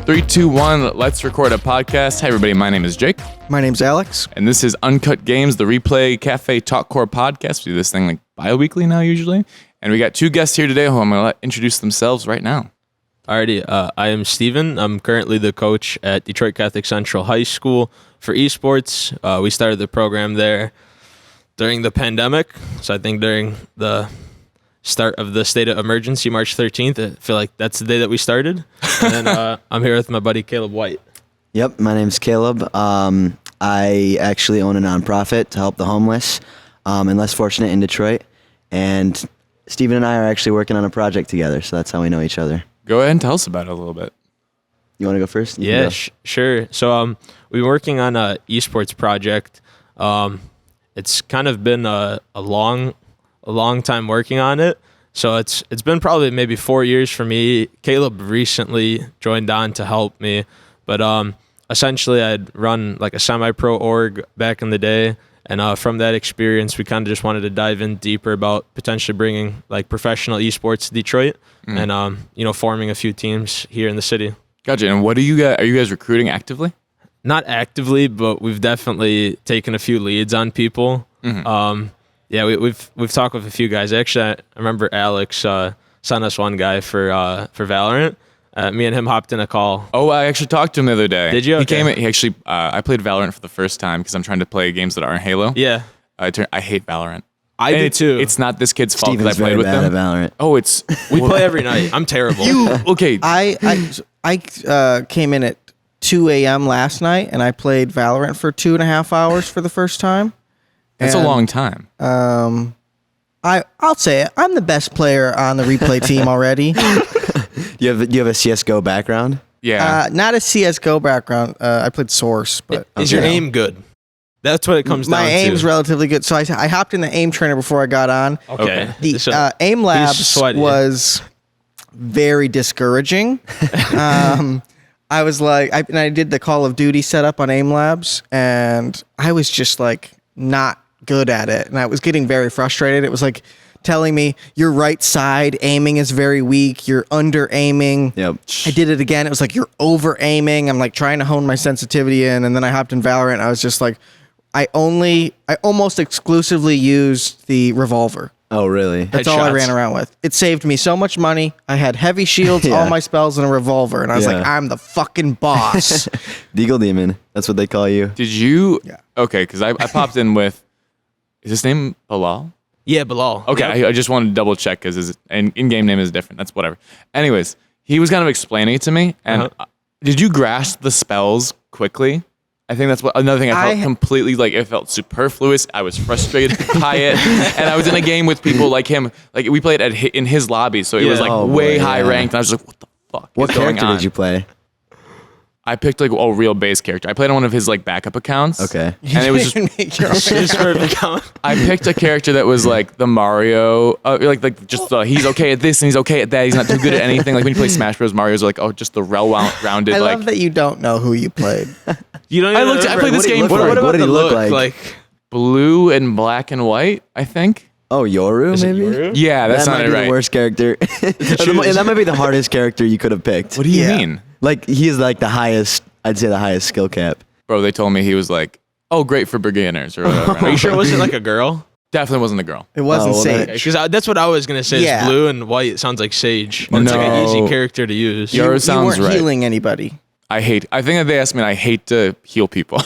3, 2, 1, let's record a podcast. Hey everybody, my name is Jake. My name's Alex. And this is Uncut Games, the Replay Cafe Talkcore podcast. We do this thing like bi-weekly now usually. And we got two guests here today who I'm going to let introduce themselves right now. Alrighty, I am Steven. I'm currently the coach at Detroit Catholic Central High School for Esports. We started the program there during the pandemic. So I think during the start of the state of emergency, March 13th. I feel like that's the day that we started. And then I'm here with my buddy Caleb White. Yep, my name's Caleb. I actually own a nonprofit to help the homeless and less fortunate in Detroit. And Steven and I are actually working on a project together, so that's how we know each other. Go ahead and tell us about it a little bit. You want to go first? Yeah, sure. So we've been working on a esports project. It's kind of been a long time working on it. So it's been probably maybe 4 years for me. Caleb recently joined on to help me. But essentially I'd run like a semi-pro org back in the day. And from that experience, we kind of just wanted to dive in deeper about potentially bringing like professional esports to Detroit and, forming a few teams here in the city. Gotcha. And what are you guys recruiting actively? Not actively, but we've definitely taken a few leads on people. Mm-hmm. Yeah, we've talked with a few guys. Actually, I remember Alex sent us one guy for Valorant. Me and him hopped in a call. Oh, I actually talked to him the other day. Did you? Okay. He actually, I played Valorant for the first time because I'm trying to play games that aren't Halo. Yeah. I hate Valorant. I do too. It's not this kid's fault Steven's because I played with them. At Valorant. Oh, we play every night. I'm terrible. Okay. I came in at 2 a.m. last night and I played Valorant for 2.5 hours for the first time. That's a long time. I'll say it. I'm the best player on the replay team already. You have a CS:GO background? Yeah. Not a CS:GO background. I played Source, but is your aim good? That's what it comes down to. My aim's relatively good. So I hopped in the aim trainer before I got on. Okay. The aim labs was very discouraging. I was like, I did the Call of Duty setup on aim labs, and I was just like not good at it, and I was getting very frustrated. It was like telling me your right side aiming is very weak, you're under aiming. Yep. I did it again. It was like you're over aiming. I'm like trying to hone my sensitivity in, and then I hopped in Valorant. I was just like, I almost exclusively used the revolver. Oh, really? That's all I ran around with. It saved me so much money. I had heavy shields, all my spells, and a revolver, and I was like, I'm the fucking boss. Deagle Demon. That's what they call you. Did you? Yeah. Okay, because I popped in with, is his name Bilal? Yeah, Bilal. Okay, Yep. I just wanted to double check because his in-game name is different. That's whatever. Anyways, he was kind of explaining it to me, and did you grasp the spells quickly? I think that's another thing I felt completely like it felt superfluous. I was frustrated by it, and I was in a game with people like him. Like we played in his lobby, so it was like way high ranked. And I was like, "What the fuck? What is going character on?" did you play? I picked like a real base character. I played on one of his like backup accounts. Okay, and it was just I picked a character that was like the Mario, he's okay at this and he's okay at that. He's not too good at anything. Like when you play Smash Bros, Mario's like just the well-rounded. I love that you don't know who you played. You don't. I played this game. What What did he look like? like? Blue and black and white, I think. Oh, Yoru, maybe? Yoru? Yeah, that might sounded be right. the worst character. That might be the hardest character you could have picked. What do you mean? Like, he's like the highest, I'd say the highest skill cap. Bro, they told me he was like, oh, great for beginners or whatever. Are you sure it wasn't like a girl? Definitely wasn't a girl. It wasn't Sage. Because that's what I was gonna say. Yeah. Is blue and white. It sounds like Sage. It's like an easy character to use. Yoru You sounds weren't right. healing anybody. I think that they asked me and I hate to heal people.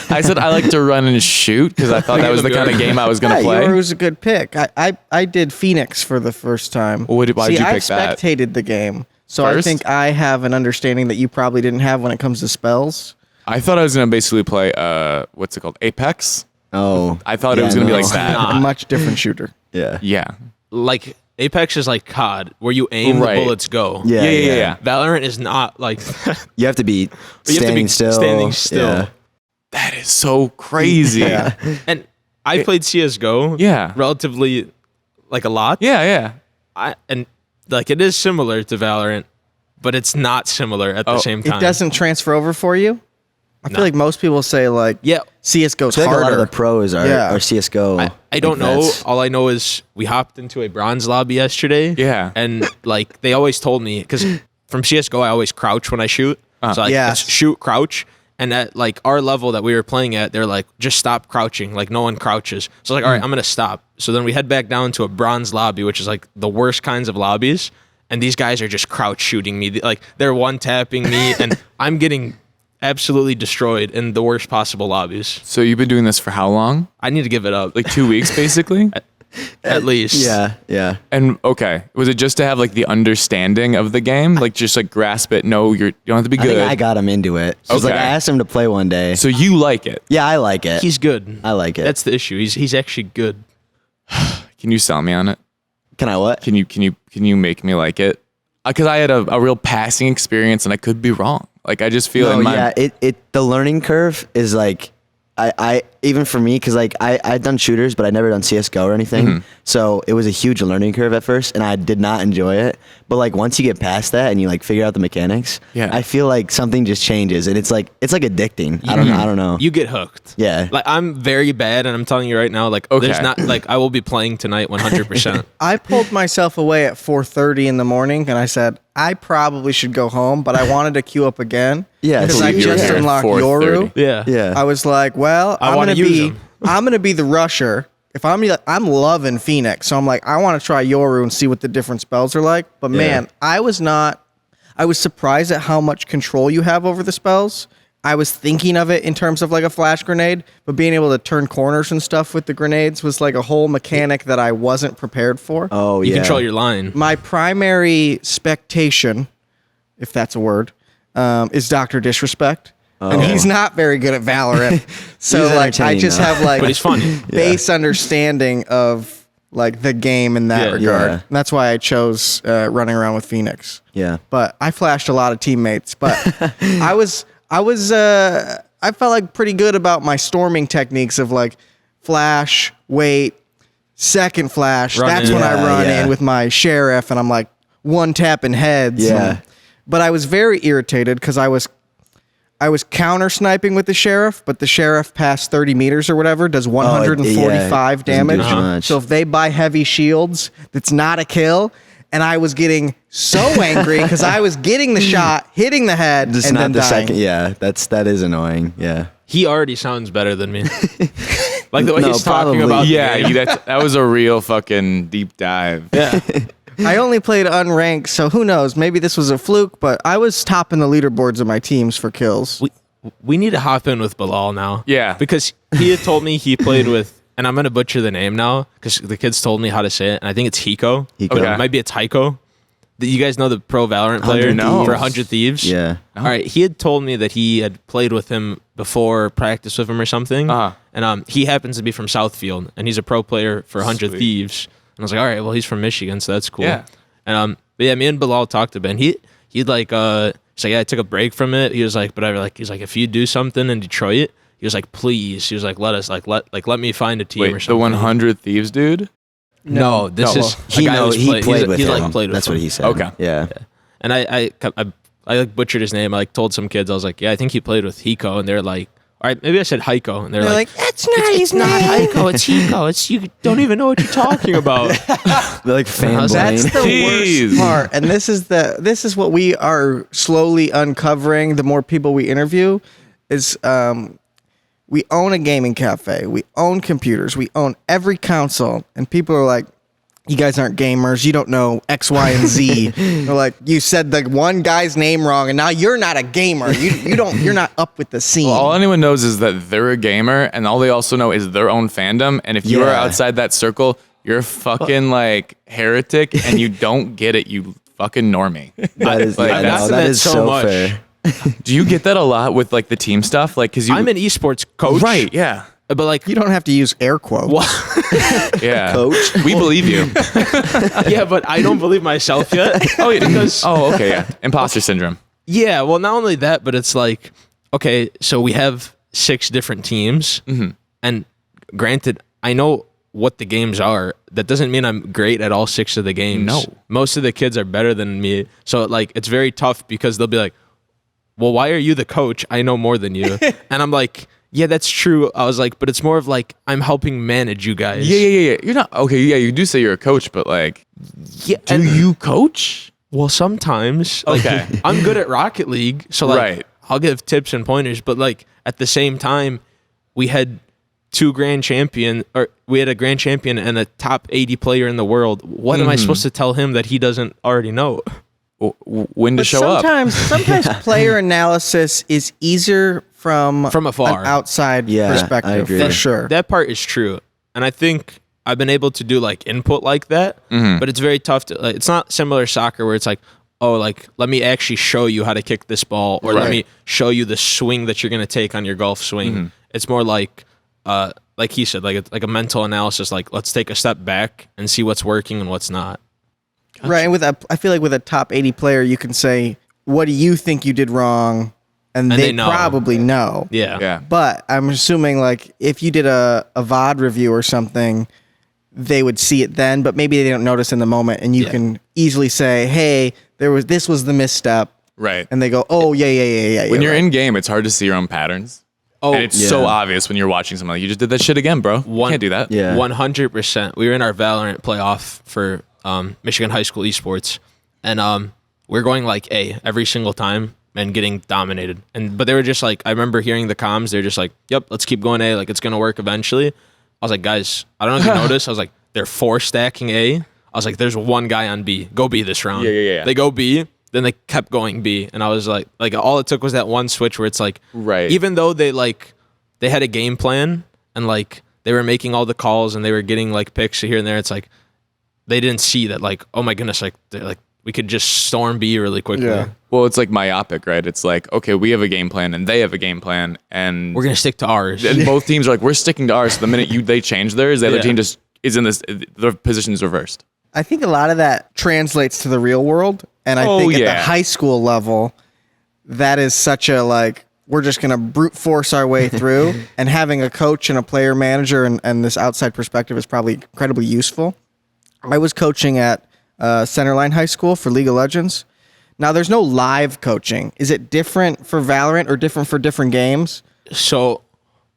I said I like to run and shoot because I thought that was the kind of game I was going to play. Yoru's a good pick. I did Phoenix for the first time. Why did you pick that? I spectated the game, so First? I think I have an understanding that you probably didn't have when it comes to spells. I thought I was going to basically play, what's it called? Apex? Oh. I thought it was going to be like that. A much different shooter. Yeah. Yeah. Like Apex is like COD, where you aim, Right. the bullets go. Yeah. Valorant is not like. You have to be standing still. Standing still. Yeah. That is so crazy. Yeah. And I played CS:GO. Yeah. Relatively, like a lot. Yeah. And like it is similar to Valorant, but it's not similar at the same time. It doesn't transfer over for you. I feel like most people say like, Yeah. CS:GO's I feel like harder. a lot of the pros are CS:GO. I don't know. All I know is we hopped into a bronze lobby yesterday. Yeah. And like they always told me, because from CS:GO I always crouch when I shoot. So like it's shoot, crouch. And at like our level that we were playing at, they're like, just stop crouching. Like no one crouches. So I was like, all right, I'm gonna stop. So then we head back down to a bronze lobby, which is like the worst kinds of lobbies. And these guys are just crouch shooting me. Like they're one tapping me, and I'm getting absolutely destroyed in the worst possible lobbies. So you've been doing this for how long? I need to give it up. Like 2 weeks, basically. At least. Yeah. And okay, was it just to have like the understanding of the game, like just like grasp it? No, you don't have to be I good. think I got him into it. Like I asked him to play one day. So you like it? Yeah, I like it. He's good. I like it. That's the issue. He's actually good. Can you sell me on it? Can I what? Can you make me like it? Because I had a real passing experience, and I could be wrong. Like I just feel the learning curve is like I even for me, because like I'd done shooters, but I'd never done CSGO or anything. So it was a huge learning curve at first, and I did not enjoy it. But like once you get past that and you like figure out the mechanics, I feel like something just changes, and it's like addicting. I don't know. You get hooked. Yeah. Like I'm very bad, and I'm telling you right now, like there's not like I will be playing tonight 100%. I pulled myself away at 4:30 in the morning, and I said I probably should go home, but I wanted to queue up again. Yeah, because I just unlocked Yoru. Yeah. I was like, well, I'm gonna be the rusher. If I'm loving Phoenix, so I'm like, I want to try Yoru and see what the different spells are like. But man, I was surprised at how much control you have over the spells. I was thinking of it in terms of like a flash grenade, but being able to turn corners and stuff with the grenades was like a whole mechanic that I wasn't prepared for. Oh, You control your line. My primary spectation, if that's a word, is Dr. Disrespect. And he's not very good at Valorant. So like I just have like But he's funny. base understanding of like the game in that regard. And that's why I chose running around with Phoenix. Yeah. But I flashed a lot of teammates. But I felt like pretty good about my storming techniques of like flash, wait, second flash. That's when I run in with my sheriff and I'm like one tapping heads. Yeah. But I was very irritated because I was counter sniping with the sheriff, but the sheriff past 30 meters or whatever does 145 damage. So if they buy heavy shields, that's not a kill. And I was getting so angry because I was getting the shot, hitting the head, Just and not then the dying. second. Yeah, that is annoying. Yeah. He already sounds better than me. Like the way he's talking probably. about. That was a real fucking deep dive. Yeah. I only played unranked, so who knows? Maybe this was a fluke, but I was topping the leaderboards of my teams for kills. We need to hop in with Bilal now. Yeah. Because he had told me he played with, and I'm going to butcher the name now because the kids told me how to say it, and I think it's Hiko. Okay. It might be a Tycho. You guys know the pro Valorant player for 100 Thieves? Yeah. All right. He had told me that he had played with him before, practiced with him or something. And he happens to be from Southfield, and he's a pro player for 100 Thieves. And I was like, all right, well, he's from Michigan, so that's cool. Yeah. And but yeah, me and Bilal talked to Ben. He'd like, he's like, yeah, I took a break from it. He was like, but he's like, if you do something in Detroit, he was like, please. He was like, let me find a team or something. The 100 Thieves dude? No, this is he played with him. Played with That's him. what he said. Okay. Yeah. And I like butchered his name. I like told some kids, I was like, yeah, I think he played with Hiko, and they're like, all right, maybe I said Heiko, and they're like, that's not it's not Heiko, it's Hiko. It's you don't even know what you're talking about. They're like fanboying. That's the Jeez. worst part, and this is what we are slowly uncovering. The more people we interview, is we own a gaming cafe, we own computers, we own every console, and people are like, you guys aren't gamers. You don't know X, Y, and Z. They're like, you said the one guy's name wrong, and now you're not a gamer. You're not up with the scene. Well, all anyone knows is that they're a gamer, and all they also know is their own fandom. And if you are outside that circle, you're a fucking like heretic, and you don't get it. You fucking normie. That is that is so much. Fair. Do you get that a lot with like the team stuff? Like, because I'm an esports coach, right? Yeah. But like, you don't have to use air quotes. Yeah, Coach. We believe you. Yeah, but I don't believe myself yet. Oh, yeah, because okay, yeah, imposter syndrome. Yeah, well, not only that, but it's like, okay, so we have 6 different teams, and granted, I know what the games are. That doesn't mean I'm great at all 6 of the games. No, most of the kids are better than me, so like it's very tough because they'll be like, well, why are you the coach? I know more than you. And I'm like, yeah, that's true. I was like, but it's more of like, I'm helping manage you guys. Yeah. You're not, okay, yeah, you do say you're a coach, but like, yeah, do you coach? Well, sometimes. Like, Okay. I'm good at Rocket League, so like Right. I'll give tips and pointers, but like at the same time, we had a grand champion and a top 80 player in the world. What am I supposed to tell him that he doesn't already know? When to But show up. sometimes player analysis is easier from afar. an outside Yeah, I perspective, agree. for sure. That part is true. And I think I've been able to do like input like that, but it's very tough to, like, it's not similar to soccer where it's like, oh, like, let me actually show you how to kick this ball, or let me show you the swing that you're going to take on your golf swing. It's more like he said, like a mental analysis, like, let's take a step back and see what's working and what's not. Right. And I feel like with a top 80 player, you can say, what do you think you did wrong? And they know. probably know. Yeah. But I'm assuming, like, if you did a VOD review or something, they would see it then, but maybe they don't notice in the moment, and you can easily say, hey, this was the misstep. Right. And they go, oh, yeah. When you're in game, it's hard to see your own patterns. Oh, and it's so obvious when you're watching something like, you just did that shit again, bro. You can't do that. Yeah. 100%. We were in our Valorant playoff for Michigan High School Esports, and we're going like A every single time and getting dominated. But they were just like, I remember hearing the comms, they're just like, yep, let's keep going A, like it's gonna work eventually. I was like, guys, I don't know if you noticed, I was like, they're 4 stacking A. I was like, there's one guy on B. Go B this round. Yeah. They go B, then they kept going B, and I was like all it took was that one switch where it's like, even though they had a game plan and like they were making all the calls and they were getting like picks here and there, it's like they didn't see that, like, oh my goodness, like we could just storm B really quickly. Yeah. Well, it's like myopic, right? It's like, okay, we have a game plan and they have a game plan, and We're gonna stick to ours. and both teams are like, we're sticking to ours. So the minute they change theirs, the other team just is in this. The position is reversed. I think a lot of that translates to the real world. And I think at the high school level, that is such a, like, we're just going to brute force our way through. And having a coach and a player manager and this outside perspective is probably incredibly useful. I was coaching at Centerline High School for League of Legends. Now, there's no live coaching. Is it different for Valorant or different for different games? So,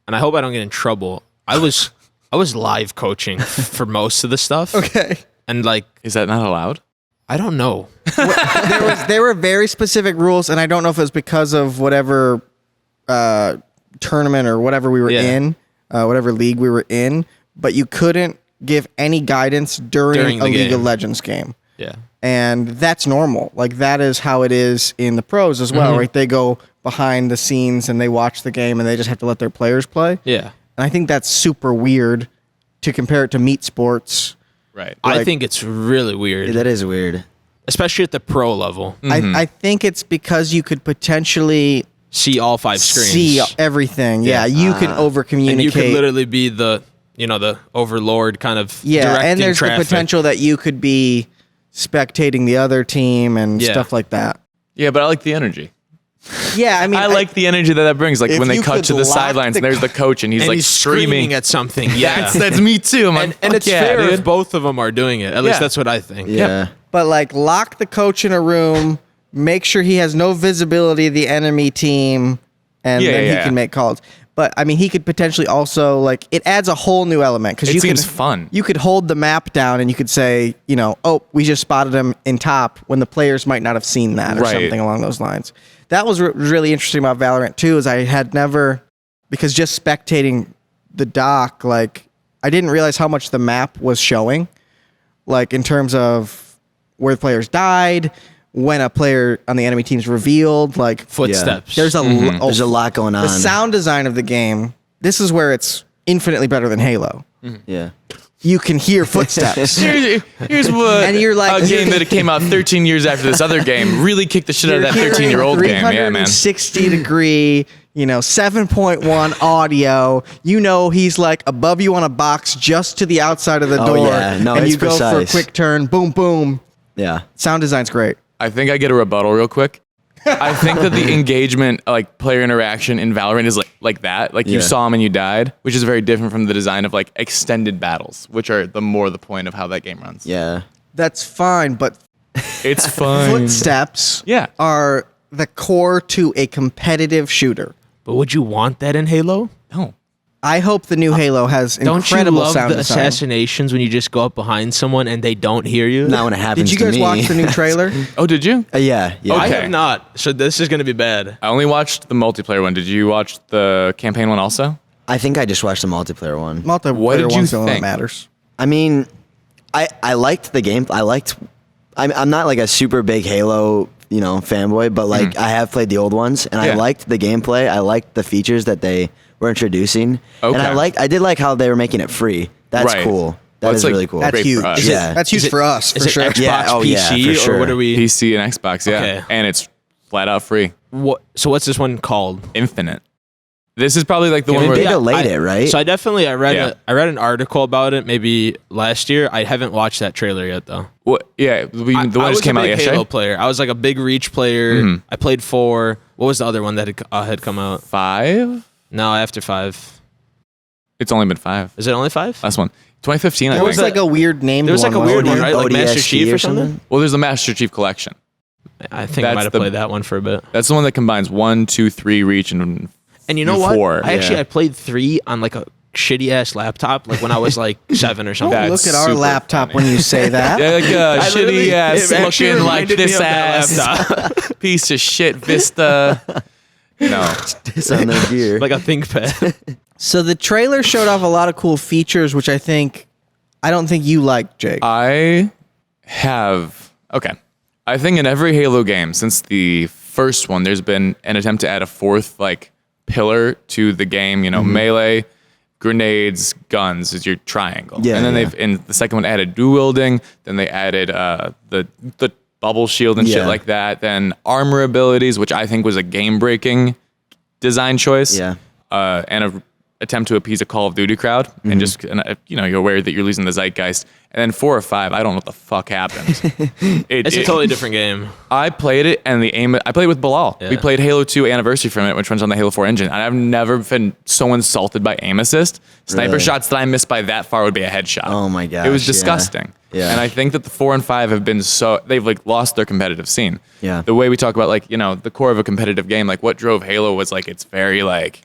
and I hope I don't get in trouble. I was live coaching for most of the stuff. Okay. And like, Is that not allowed? I don't know. There were very specific rules, and I don't know if it was because of whatever tournament or whatever we were in, whatever league we were in, but you couldn't give any guidance during a League of Legends game. Yeah. And that's normal. Like, that is how it is in the pros as well, right? They go behind the scenes and they watch the game and they just have to let their players play. Yeah. And I think that's super weird to compare it to meat sports. Right. I think it's really weird. That is weird. Especially at the pro level. I think it's because you could potentially See all 5 screens. see everything. Yeah, you can over communicate. And you could literally be the overlord kind of directing and there's traffic. the potential that you could be spectating the other team and stuff like that. Yeah, but I like the energy. Yeah, I mean, I like the energy that brings. Like if when they you cut could to the lock sidelines and there's the coach and he's and like he's screaming. at something. Yeah. That's me too. I'm like, and it's yeah, fair dude. if both of them are doing it. At least that's what I think. Yeah. But like, lock the coach in a room, make sure he has no visibility of the enemy team, and then he can make calls. But I mean, he could potentially also, like, it adds a whole new element because It seems fun. You could hold the map down and you could say, oh, we just spotted him in top, when the players might not have seen that or something along those lines. That was really interesting about Valorant too. Is I had never, because just spectating the doc, like, I didn't realize how much the map was showing, like in terms of where the players died, when a player on the enemy team's revealed, like Footsteps. There's There's a lot going on. the sound design of the game. This is where it's infinitely better than Halo. Yeah. You can hear footsteps. Here's what And you're like- a game that came out 13 years after this other game really kicked the shit out of that 13-year-old game. Yeah, man. 360 degree, 7.1 audio. He's like above you on a box just to the outside of the door. Yeah. No, and it's you go for a precise. quick turn, boom, boom. Yeah. Sound design's great. I think I get a rebuttal real quick. I think that the engagement, like player interaction in Valorant is like that. Like you saw him and you died, which is very different from the design of like extended battles, which are the point of how that game runs. Yeah. That's fine, but It's fun. footsteps are the core to a competitive shooter. But would you want that in Halo? No. I hope the new Halo has Don't you incredible love sound the design. assassinations when you just go up behind someone and they don't hear you? Not when it happens Did you guys to me. watch the new trailer? Oh, did you? Yeah. I Okay. have not. So this is going to be bad. I only watched the multiplayer one. Did you watch the campaign one also? I think I just watched the multiplayer one. Multiplayer What did you one's the one that think? matters. I mean, I liked the game. I'm not like a super big Halo, fanboy, but like I have played the old ones, and Yeah. I liked the gameplay. I liked the features that they were introducing, Okay. and I did like how they were making it free. That's Right. cool. That Well, is it's, like, really cool. That's Great huge. for us. Yeah. That's huge Is it- for us, Is for it sure. Xbox, Yeah, oh, yeah, PC, for sure. or what are we? PC and Xbox, yeah. Okay. And it's flat out free. So what's this one called? Infinite. This is probably like the one They where delayed it, right? So I read Yeah. I read an article about it maybe last year. I haven't watched that trailer yet though. What? Yeah, the one I that was just came a out big yesterday. Halo player. I was like a big Reach player. I played 4. What was the other one that had come out? 5? No, after 5. It's only been 5. Is it only 5? Last one, 2015. I There was think. like a weird name. There was like a weird one, right? Like Master ODST Chief or something. Well, there's the Master Chief Collection. I think I That's might have the- played that one for a bit. That's the one that combines 1, 2, 3 Reach and And you know what? 4. I played 3 on like a shitty ass laptop, like when I was like 7 or something. That's Look at our super laptop funny. when you say that. Yeah, like a I literally- shitty ass it actually looking like reminded me this of that ass laptop. piece of shit Vista. No, It's on their gear. Like a ThinkPad. So the trailer showed off a lot of cool features, which I don't think you like, Jake. I think in every Halo game since the first one, there's been an attempt to add a fourth like pillar to the game. Melee, grenades, guns is your triangle. Yeah, and then yeah. they've in the second one added dual wielding. Then they added the bubble shield and shit Yeah. like that. Then armor abilities, which I think was a game breaking design choice. Yeah. And a attempt to appease a Call of Duty crowd, and just you're aware that you're losing the zeitgeist. And then 4 or 5, I don't know what the fuck happened. It's a totally different game. I played it, and I played it with Bilal. Yeah. We played Halo 2 Anniversary from it, which runs on the Halo 4 engine. And I've never been so insulted by aim assist. Sniper Really? shots that I missed by that far would be a headshot. Oh my It was gosh, yeah. disgusting. Yeah. And I think that the 4 and 5 have been they've like lost their competitive scene. Yeah. The way we talk about like, the core of a competitive game, like what drove Halo was like, it's very like,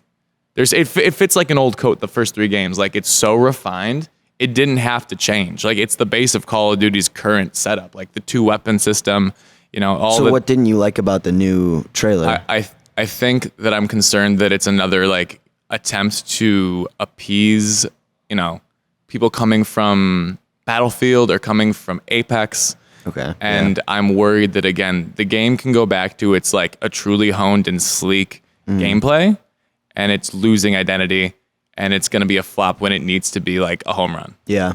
it fits like an old coat, the first 3 games. Like it's so refined. It didn't have to change. Like it's the base of Call of Duty's current setup, like the 2 weapon system, all So the, what didn't you like about the new trailer? I think that I'm concerned that it's another like attempt to appease, people coming from Battlefield or coming from Apex. Okay. And I'm worried that again, the game can go back to its like a truly honed and sleek gameplay, and it's losing identity, and it's going to be a flop when it needs to be like a home run. Yeah.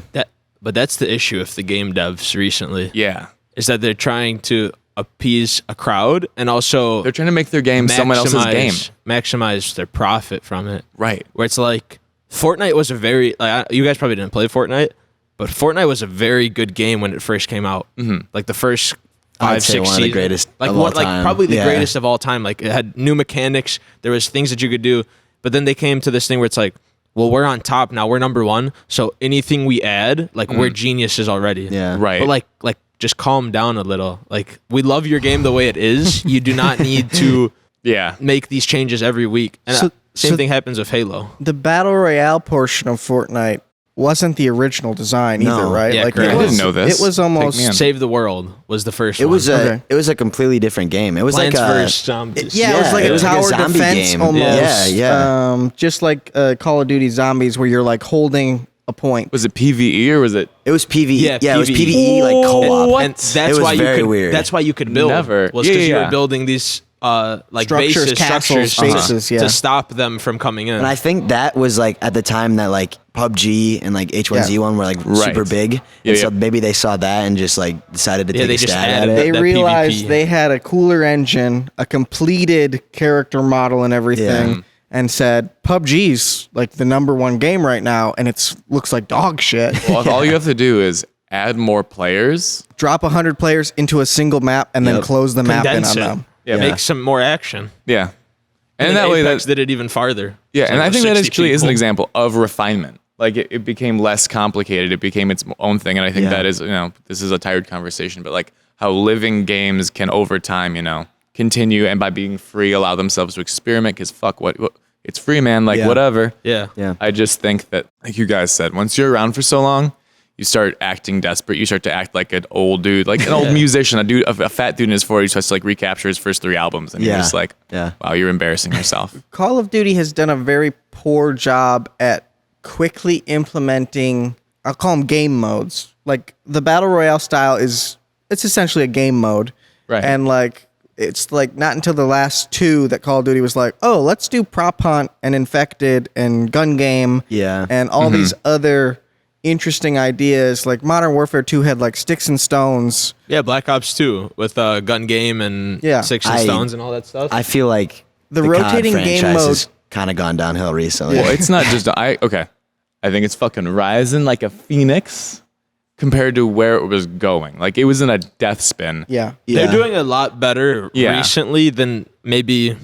But that's the issue with the game devs recently. Yeah. Is that they're trying to appease a crowd and also They're trying to make their game someone else's game. maximize their profit from it. Right. Where it's like Fortnite was a very you guys probably didn't play Fortnite, but Fortnite was a very good game when it first came out. Mm-hmm. Like the first 5, I'd say 6 one of seasons, the greatest like of all like time. probably the Yeah. greatest of all time. Like it had new mechanics. There was things that you could do, but then they came to this thing where it's like, well, we're on top now. We're number 1. So anything we add, like we're geniuses already. Yeah. Right. But like just calm down a little. Like we love your game the way it is. You do not need to Yeah. make these changes every week. And same thing happens with Halo. The Battle Royale portion of Fortnite wasn't the original design either, No. right? Yeah, like correct. it I was, didn't know this. It was Take almost me in. Save the World was the first It one. was Okay. it was a completely different game. It was Plants like a vs. Zombies. Yeah, it was like it a was like a tower zombie defense game. almost. Yeah. Just like Call of Duty Zombies, where you're like holding a point. Was it PvE or was it? It was PvE. Yeah, Yeah, it was PvE. PvE like co-op. What? And that's It was why you very could. weird. That's why you could build. Never. Was Yeah, because you yeah. were building these like Structures, bases, castles, structures bases, to yeah. stop them from coming in. And I think that was like at the time that like PUBG and like H1Z1 were like Right. super big. Yeah, And so yeah. maybe they saw that and just like decided to Yeah, take they a just stab at added it. They that realized PvP. they had a cooler engine, a completed character model, and everything, Yeah. and said PUBG's like the #1 game right now, and it's looks like dog shit. Well, all you have to do is add more players. Drop 100 players into a single map and then Yep. close the map in Condense on it. them. Yeah. Make some more action. Yeah. And And that way, Apex that did it even farther. yeah, It's and like I think that 60 actually is an people. example of refinement. Like it became less complicated. It became its own thing, and I think Yeah. that is, this is a tired conversation, but like how living games can over time, continue and by being free allow themselves to experiment. Because fuck, what it's free, man. Like, Yeah. whatever. Yeah. Yeah. I just think that, like you guys said, once you're around for so long, you start acting desperate. You start to act like an old dude, like an old musician, a fat dude in his 40s starts to like recapture his first 3 albums. And you're just like, wow, you're embarrassing yourself. Call of Duty has done a very poor job at quickly implementing, I'll call them game modes. Like the Battle Royale style it's essentially a game mode. Right. And like, it's like not until the last 2 that Call of Duty was like, oh, let's do prop hunt and infected and gun game. Yeah. And all these other interesting ideas. Like Modern Warfare 2 had like sticks and stones. Yeah, Black Ops 2 with gun game and sticks and stones and all that stuff. I feel like The rotating COD game franchise mode- has kind of gone downhill recently. Well, it's not just, I think it's fucking rising like a phoenix compared to where it was going. Like it was in a death spin. Yeah. They're doing a lot better Yeah. recently than maybe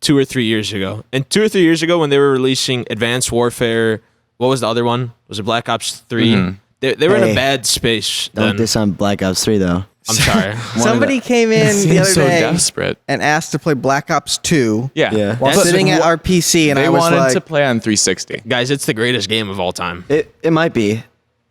2 or 3 years ago. And 2 or 3 years ago when they were releasing Advanced Warfare, what was the other one? Was it Black Ops 3? They were in a bad space Don't then. diss on Black Ops 3 though. I'm sorry. Somebody came in the Seems other so day desperate. and asked to play Black Ops 2 Yeah. while That's sitting just at our PC, and They I was wanted like, to play on 360. Guys, it's the greatest game of all time. It might be.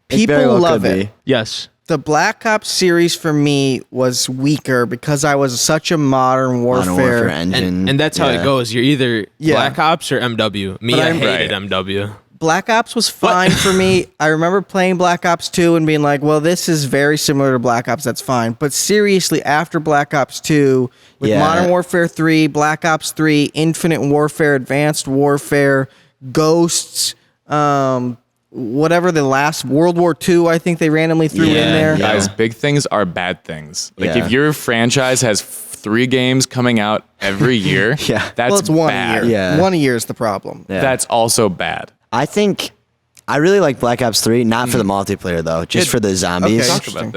It people very well love could it. be. Yes. The Black Ops series for me was weaker because I was such a Modern Warfare. Modern Warfare engine. And that's how it goes. You're either Yeah. Black Ops or MW. Me, But I I'm- hated Right. MW. Black Ops was fine for me. I remember playing Black Ops 2 and being like, well, this is very similar to Black Ops. That's fine. But seriously, after Black Ops 2, with Yeah. Modern Warfare 3, Black Ops 3, Infinite Warfare, Advanced Warfare, Ghosts, whatever the last World War II, I think they randomly threw in there. Yeah. Guys, big things are bad things. Like Yeah. if your franchise has 3 games coming out every year, Yeah. that's Well, it's one bad. a year. Yeah. One a year is the problem. Yeah. That's also bad. I think I really like Black Ops 3, not for the multiplayer though, just for the zombies. Okay, Talk about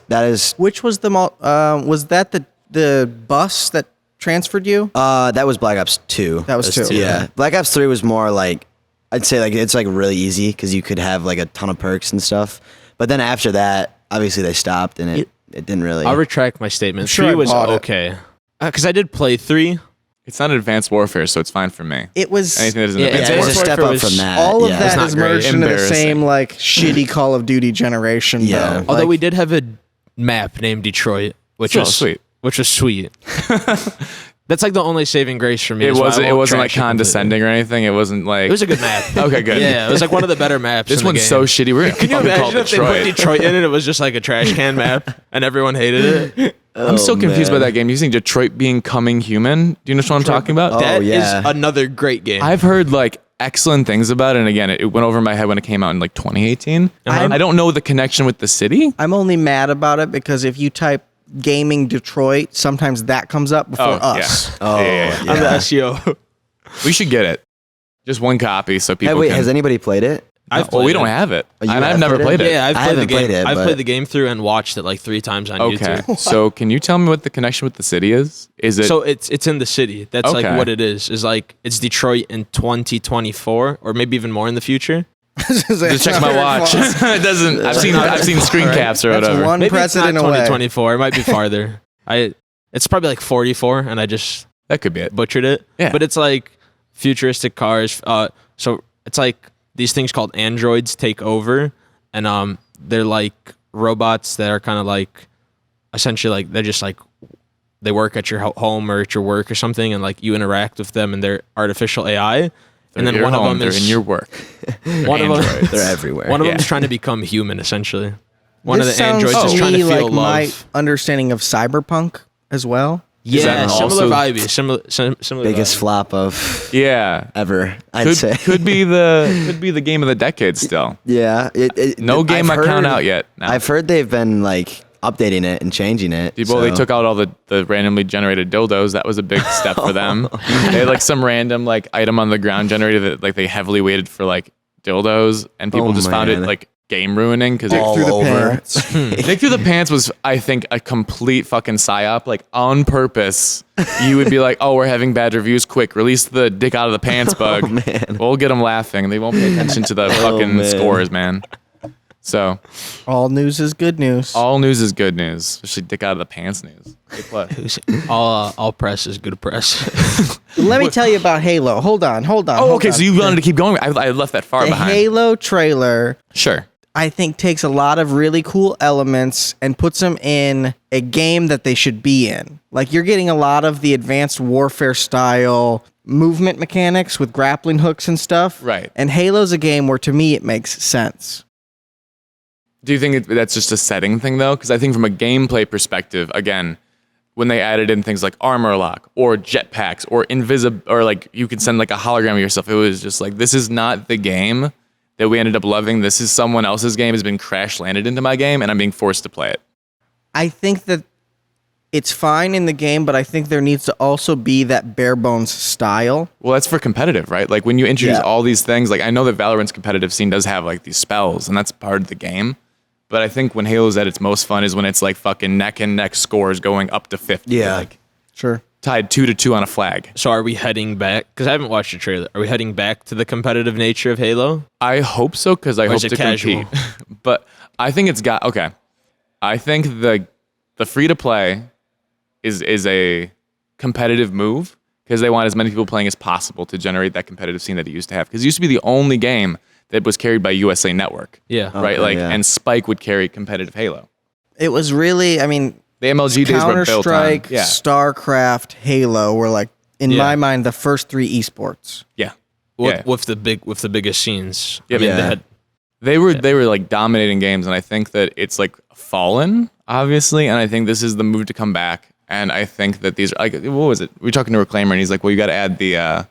That is Which was was that the bus that transferred you? that was Black Ops 2. That was 2. Yeah. Black Ops 3 was more like I'd say like it's like really easy because you could have like a ton of perks and stuff. But then after that, obviously they stopped and it didn't really. I'll retract my statement. sure 3 I was bought it. okay. Because I did play 3. It's not Advanced Warfare, so it's fine for me. It was Anything that isn't Yeah, Advanced yeah, it's a Advanced step Warfare up was- from that. all of yeah. that not is great. merged into the Embarrassing. same like shitty Call of Duty generation. Yeah. though. Although Like, we did have a map named Detroit, which So was sweet. Which was sweet. That's like the only saving grace for me. It is why I wasn't. It won't wasn't like trash it completely. condescending or anything. It wasn't like. It was a good map. Okay, good. Yeah, it was like one of the better maps. This in the one's game. so shitty. We're Can you fucking call imagine if they put Detroit. Detroit in it? It was just like a trash can map, and everyone hated it. I'm so confused by man. that game. You think Detroit becoming human? Do you know what I'm talking about? That is yeah. another great game. I've heard like excellent things about it, and again, it went over my head when it came out in like 2018. I don't know the connection with the city. I'm only mad about it because if you type gaming Detroit, sometimes that comes up before us. Yeah. Oh, Yeah. I'm the SEO. We should get it. Just one copy so Hey, people wait, can. has anybody played it? I've well, we played don't it. have it, Oh, you and I've have never played played it? it. Yeah, I've I played the haven't game. played it, I've but- played the game through and watched it like 3 times on Okay, YouTube. so can you tell me what the connection with the city is? Is it? So it's in the city. That's Okay. like what it is. Is like it's Detroit in 2024 or maybe even more in the future. just check my watch. It doesn't. I've seen screen caps or That's whatever. one Maybe it's not president away. 2024. It might be farther. It's probably like 44, and I just That could be it. butchered it. Yeah. But it's like futuristic cars. So it's like these things called androids take over, and they're like robots that are kind of like essentially like they're just like they work at your home or at your work or something, and like you interact with them, and they're artificial AI. And then They're one your of home, them is they're in your work. one of them. androids. They're everywhere. One of them Yeah. is trying to become human, essentially. One This of the sounds androids is to trying me to feel like love. my understanding of cyberpunk as well. Yeah, that similar also- vibey. Similar. Biggest vibe. flop of Yeah. ever, I'd say. Could be the game of the decade still. Yeah. No game I've I count heard- out yet. No. I've heard they've been like updating it and changing it. Well, they so- took out all the randomly generated dildos. That was a big step for them. They had like some random like item on the ground generated that like they heavily weighted for like dildos, and people Oh, just found it man. like game ruining because all through the over. pants. Dick Through the Pants was, I think, a complete fucking psyop. Like, on purpose, you would be like, oh, we're having bad reviews. Quick, release the dick out of the pants bug. man. We'll get them laughing. They won't pay attention to the fucking man. scores, man. So all news is good news. all news is good news, especially dick out of the pants news. Good play. All press is good press. Let me tell you about Halo. Hold on. Oh, okay. So you wanted to keep going. I left that far the behind. Halo trailer, Sure. I think, takes a lot of really cool elements and puts them in a game that they should be in. Like, you're getting a lot of the advanced warfare style movement mechanics with grappling hooks and stuff. Right. And Halo's a game where, to me, it makes sense. Do you think that's just a setting thing, though? Because I think from a gameplay perspective, again, when they added in things like armor lock or jetpacks or or like you could send like a hologram of yourself, it was just like, this is not the game that we ended up loving. This is someone else's game, has been crash landed into my game, and I'm being forced to play it. I think that it's fine in the game, but I think there needs to also be that bare bones style. Well, that's for competitive, right? Like when you introduce all these things, like I know that Valorant's competitive scene does have like these spells, and that's part of the game. But I think when Halo's at its most fun is when it's like fucking neck and neck scores going up to 50. Yeah. Like Sure. tied 2-2 on a flag. So are we heading back? Because I haven't watched the trailer. Are we heading back to the competitive nature of Halo? I hope so, because I hope is it to casual? compete. But I think it's got okay. I think the free to play is a competitive move because they want as many people playing as possible to generate that competitive scene that it used to have. Because it used to be the only game that was carried by USA Network. Yeah. Right? Okay, Like yeah. and Spike would carry competitive Halo. It was really, I mean, The MLG days were built on. Counter-Strike, Yeah. StarCraft, Halo were like, in Yeah. my mind, the first three esports. Yeah. With the biggest scenes. Yeah, I mean, yeah. They were like dominating games, and I think that it's like fallen, obviously, and I think this is the move to come back. And I think that these are like, what was it? We were talking to Reclaimer, and he's like, well, you got to add the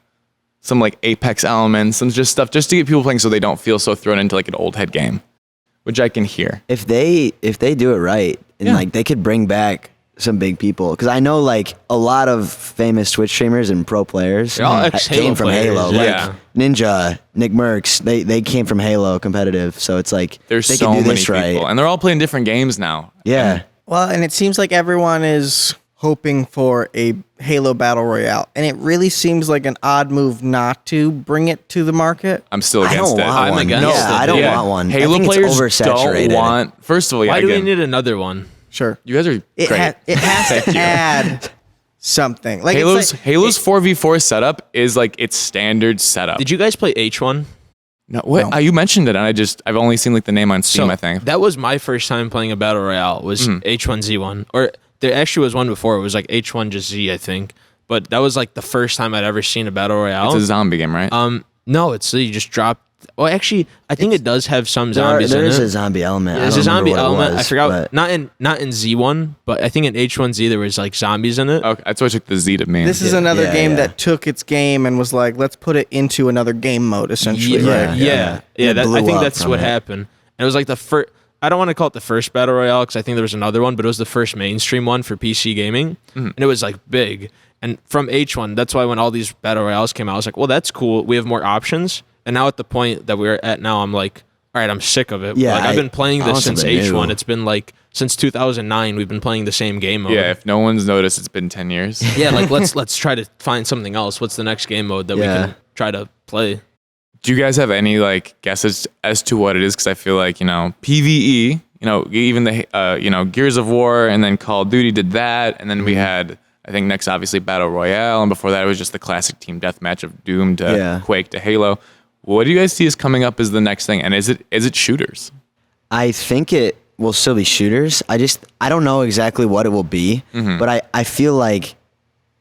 some like Apex elements and just stuff just to get people playing so they don't feel so thrown into like an old head game, which I can hear. If they do it right, and Yeah. like they could bring back some big people, because I know like a lot of famous Twitch streamers and pro players They're all ex-Halo came from players, Halo. yeah. Like Ninja, Nick Merckx, they came from Halo competitive. So it's like There's they so can do many this people, right. and they're all playing different games now. Yeah. Well, and it seems like everyone is hoping for a Halo Battle Royale. And it really seems like an odd move not to bring it to the market. I'm still I against don't it. want I'm one. against yeah, it. I don't Yeah. want one. Halo I think players it's oversaturated. don't want. First of all, yeah, Why do we again, need another one? Sure. you guys are It, great. it has Thank to you. add something. Like Halo's it's like, Halo's 4v4 setup is like its standard setup. Did you guys play H1? No, what? No. You mentioned it, and I've only seen like the name on Steam. I think. That was my first time playing a battle royale. Was H1Z1, or there actually was one before. It was like H1 just Z, I think. But that was like the first time I'd ever seen a battle royale. It's a zombie game, right? No, it's you just drop. Well, actually, I think it does have some zombies There in is it. a zombie element. There's I a don't remember zombie what it element. was, I forgot. but- Not in Z1, but I think in H1Z there was like zombies in it. Okay, that's why I took the Z to mean. this is another Yeah, game yeah. that took its game and was like, let's put it into another game mode, essentially. Yeah, right? yeah. It I blew think up that's from what it. happened. And it was like the first. I don't want to call it the first battle royale because I think there was another one, but it was the first mainstream one for PC gaming, and it was like big. And from H1, that's why when all these battle royales came out, I was like, well, that's cool. We have more options. And now at the point that we're at now, I'm like, all right, I'm sick of it. Yeah, Like I've been playing I this want since something H1. new. It's been like since 2009. We've been playing the same game mode. Yeah, if no one's noticed, it's been 10 years. Yeah, like let's try to find something else. What's the next game mode that we Yeah. can try to play? Do you guys have any like guesses as to what it is? Because I feel like PVE. Even the Gears of War, and then Call of Duty did that, and then we had I think next obviously Battle Royale, and before that it was just the classic team deathmatch of Doom to Yeah. Quake to Halo. What do you guys see as coming up as the next thing? And is it shooters? I think it will still be shooters. I don't know exactly what it will be, but I feel like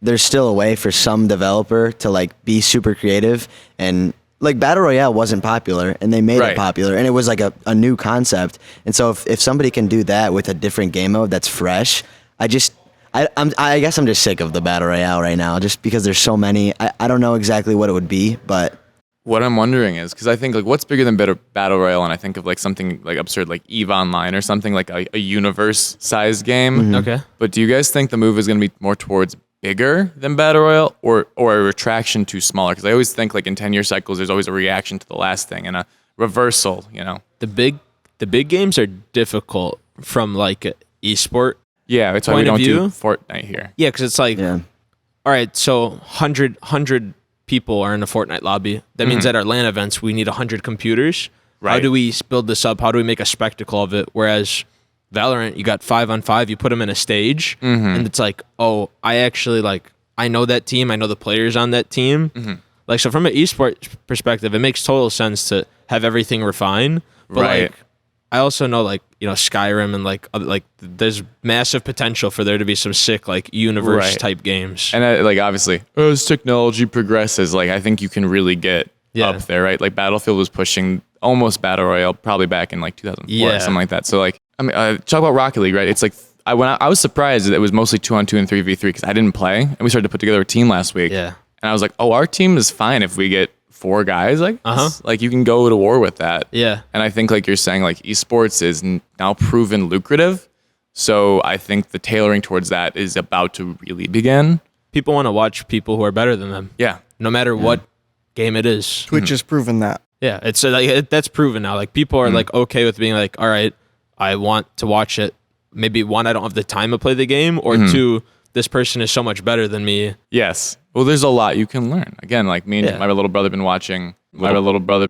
there's still a way for some developer to like be super creative, and like Battle Royale wasn't popular and they made Right. it popular, and it was like a new concept. And so if somebody can do that with a different game mode that's fresh, I guess I'm just sick of the Battle Royale right now, just because there's so many. I don't know exactly what it would be, but What I'm wondering is, because I think like what's bigger than Battle Royale, and I think of like something like absurd like EVE Online or something like a universe-sized game. Okay. But do you guys think the move is going to be more towards bigger than Battle Royale, or a retraction to smaller? Because I always think like in 10-year cycles, there's always a reaction to the last thing and a reversal. The big games are difficult from like a esport. Yeah, that's why we Point of don't do view? Fortnite here. Yeah, because it's like, yeah. all right, so 100 people are in a Fortnite lobby. That means at our LAN events, we need 100 computers. How do we build this up? How do we make a spectacle of it? Whereas Valorant, you got 5-on-5, you put them in a stage, and it's like, oh, I know that team, I know the players on that team. Like, so from an esports perspective, it makes total sense to have everything refined. But like, I also know, like, you know, Skyrim and like there's massive potential for there to be some sick like universe type games. And like obviously, as technology progresses, like I think you can really get up there, right? Like Battlefield was pushing almost Battle Royale probably back in like 2004 or something like that. So like, I mean, talk about Rocket League, right? It's like I was surprised that it was mostly 2-on-2 and 3v3 because I didn't play, and we started to put together a team last week. Yeah. And I was like, oh, our team is fine if we get 4 guys. Like, like you can go to war with that. Yeah. And I think like you're saying, like esports is now proven lucrative. So I think the tailoring towards that is about to really begin. People want to watch people who are better than them. Yeah. No matter what game it is. Twitch has proven that. Yeah. It's like that's proven now. Like people are like okay with being like, all right, I want to watch it. Maybe 1, I don't have the time to play the game, or 2, this person is so much better than me. Yes. Well, there's a lot you can learn. Again, like me and my little brother been watching. My little brother.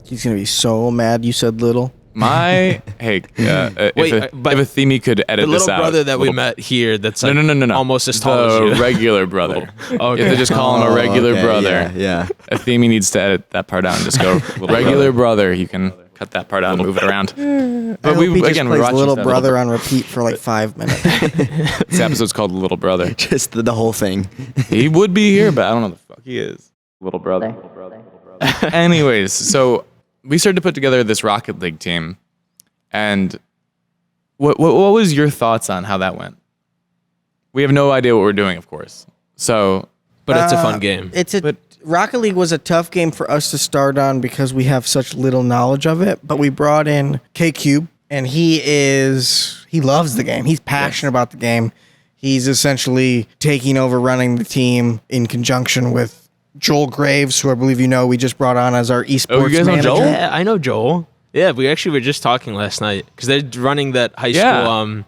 He's gonna be so mad you said little. Wait, if Athemi could edit the this little out. brother that we met here, that's like no. almost as tall as you. The regular brother. Okay. You have to just call him a regular brother. Yeah. Athemi needs to edit that part out and just go regular brother. You can cut that part out and move it around. But we plays Little Brother on repeat for like 5 minutes. This episode's called Little Brother. Just the whole thing. He would be here, but I don't know the fuck he is. Little brother. Anyways, so we started to put together this Rocket League team, and what was your thoughts on how that went? We have no idea what we're doing, of course. So, but it's a fun game. Rocket League was a tough game for us to start on because we have such little knowledge of it. But we brought in K-Cube, and he loves the game. He's passionate about the game. He's essentially taking over running the team in conjunction with Joel Graves, who I believe we just brought on as our esports you guys know manager. Joel? Yeah, I know Joel. Yeah, we actually were just talking last night because they're running that high school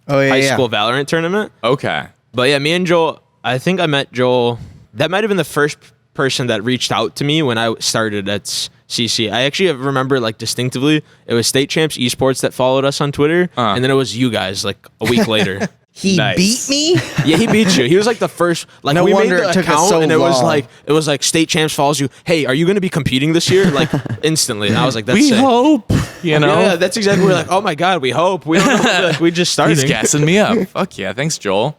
school Valorant tournament. Okay. But yeah, me and Joel, I think I met Joel. That might have been the first person that reached out to me when I started at CC. I actually remember like distinctly, it was State Champs Esports that followed us on Twitter, and then it was you guys like a week later. He beat me? Yeah, he beat you. He was like the first. Like no we wonder made the it took account, us so and it long. was like State Champs follows you. Hey, are you going to be competing this year? Like instantly. And I was like, that's we sick. hope. You know. Yeah, that's exactly. We're like, oh my god, we hope. We don't know. Like, we just started. He's gassing me up. Fuck yeah, thanks, Joel.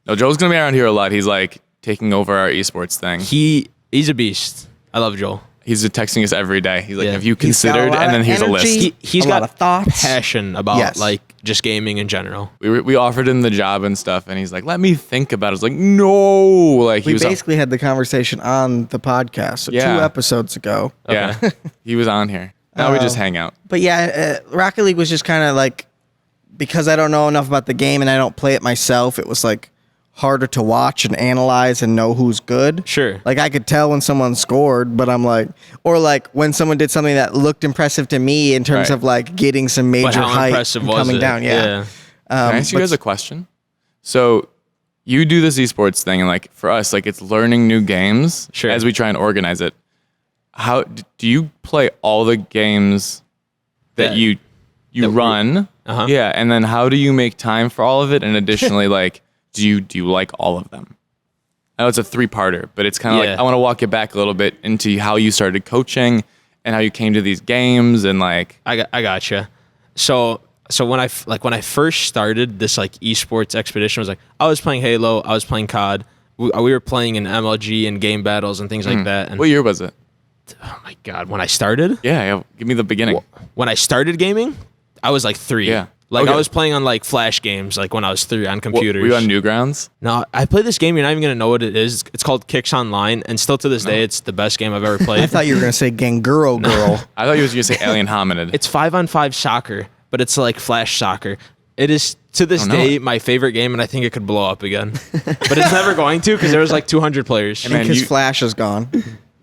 No, Joel's gonna be around here a lot. He's like taking over our esports thing. He's a beast. I love Joel. He's texting us every day. He's like, Yeah. have you considered? And then here's a list. He's a got lot of thoughts. passion about Yes. like just gaming in general. We offered him the job and stuff, and he's like, let me think about it. I was like, no. Like he We was basically had the conversation on the podcast 2 episodes ago. Yeah, he was on here. Now we just hang out. But yeah, Rocket League was just kind of like, because I don't know enough about the game and I don't play it myself, it was like harder to watch and analyze and know who's good. Sure. Like I could tell when someone scored, but I'm like, or like when someone did something that looked impressive to me in terms of like getting some major But how hype impressive and was coming it? down. Yeah. Can I ask you guys a question? So you do this esports thing, and like for us, like it's learning new games Sure. as we try and organize it. How do you play all the games that you run? Yeah, and then how do you make time for all of it? And additionally, like, do you like all of them? I know it's a 3-parter, but it's kind of like I want to walk you back a little bit into how you started coaching and how you came to these games and like. I gotcha. So when I first started this like esports expedition, was like I was playing Halo, I was playing COD, we were playing in MLG and game battles and things like that. And What year was it? oh my god, when I started? Yeah, give me the beginning. When I started gaming, I was like 3. Yeah. Like Okay. I was playing on like flash games like when I was 3 on computers. Were you on Newgrounds? No, I played this game. You're not even gonna know what it is. It's called Kicks Online, and still to this day, it's the best game I've ever played. I thought you were going to say Ganguro Girl. I thought you was going to say Alien Hominid. It's 5-on-5 soccer, but it's like flash soccer. It is to this day my favorite game, and I think it could blow up again. But it's never going to because there was like 200 players. Man, Because Flash is gone.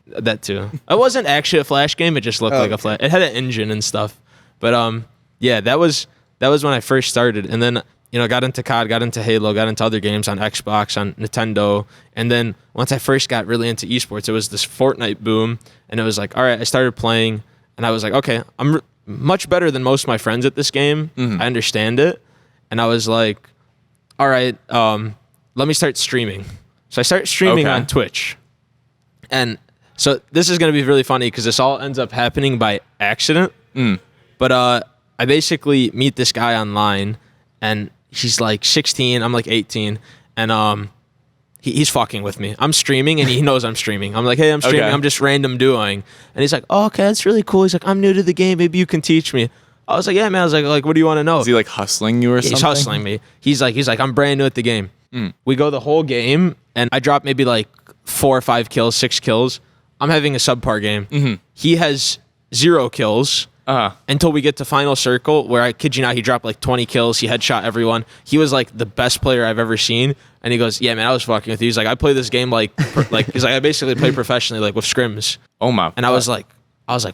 That too. It wasn't actually a flash game. It just looked like a flash. It had an engine and stuff. But yeah, that was when I first started, and then got into COD, got into Halo, got into other games on Xbox, on Nintendo. And then once I first got really into esports, it was this Fortnite boom. And it was like, all right, I started playing and I was like, okay, I'm much better than most of my friends at this game. I understand it. And I was like, all right, let me start streaming. So I started streaming on Twitch. And so this is going to be really funny because this all ends up happening by accident. But I basically meet this guy online, and he's like 16, I'm like 18, and he's fucking with me. I'm streaming, and he knows I'm streaming. I'm like, hey, I'm streaming. I'm just random doing. And he's like, oh, okay, that's really cool. He's like, I'm new to the game. Maybe you can teach me. I was like, yeah, man. I was like, what do you want to know? Is he like hustling you or something? He's hustling me. He's like, I'm brand new at the game. We go the whole game, and I drop maybe like 4 or 5 kills, 6 kills. I'm having a subpar game. He has 0 kills until we get to final circle, where I kid you not, he dropped like 20 kills. He headshot everyone. He was like the best player I've ever seen. And he goes, yeah, man, I was fucking with you. He's like, I play this game like he's like, I basically play professionally, like with scrims. Oh my! And I was like,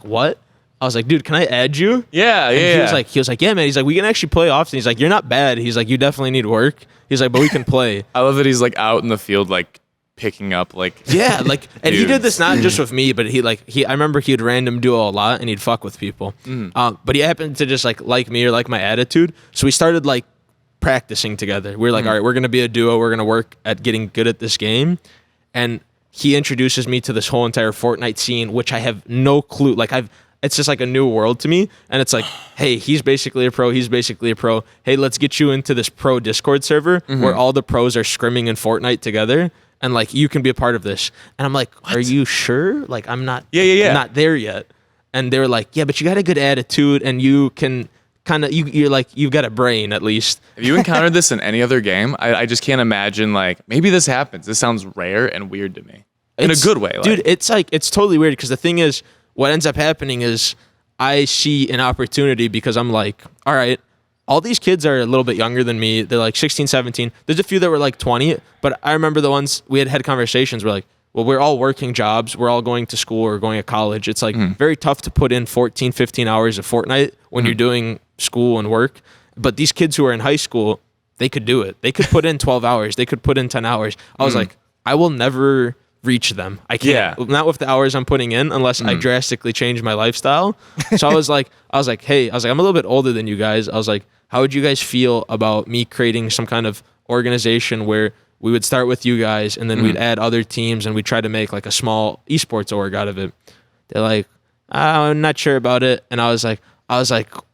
what? I was like, dude, can I add you? Yeah, and yeah. He was like, yeah, man. He's like, we can actually play often. He's like, you're not bad. He's like, you definitely need work. He's like, but we can play. I love that he's like out in the field, like picking up like and he did this not just with me, but I remember he'd random duo a lot and he'd fuck with people. But he happened to just like me or like my attitude. So we started like practicing together. We were like, all right, we're gonna be a duo. We're gonna work at getting good at this game. And he introduces me to this whole entire Fortnite scene, which I have no clue. It's just like a new world to me. And it's like, hey, he's basically a pro. He's basically a pro. Hey, let's get you into this pro Discord server where all the pros are scrimming in Fortnite together. And like, you can be a part of this. And I'm like, what? Are you sure? Like, I'm not, I'm not there yet. And they were like, yeah, but you got a good attitude and you can kind of, you're like, you've got a brain at least. Have you encountered this in any other game? I just can't imagine like, maybe this happens. This sounds rare and weird to me. In a good way. Dude, it's totally weird because the thing is, what ends up happening is I see an opportunity because I'm like, all right, all these kids are a little bit younger than me. They're like 16, 17. There's a few that were like 20, but I remember the ones we had conversations. We're like, well, we're all working jobs. We're all going to school or going to college. It's like very tough to put in 14, 15 hours of Fortnite when you're doing school and work. But these kids who are in high school, they could do it. They could put in 12 hours. They could put in 10 hours. I was like, I will never reach them. I can't. Yeah. Not with the hours I'm putting in unless I drastically change my lifestyle. So I was like, hey, I'm a little bit older than you guys. I was like, how would you guys feel about me creating some kind of organization where we would start with you guys and then we'd add other teams and we'd try to make like a small esports org out of it? They're like, I'm not sure about it. And I was like,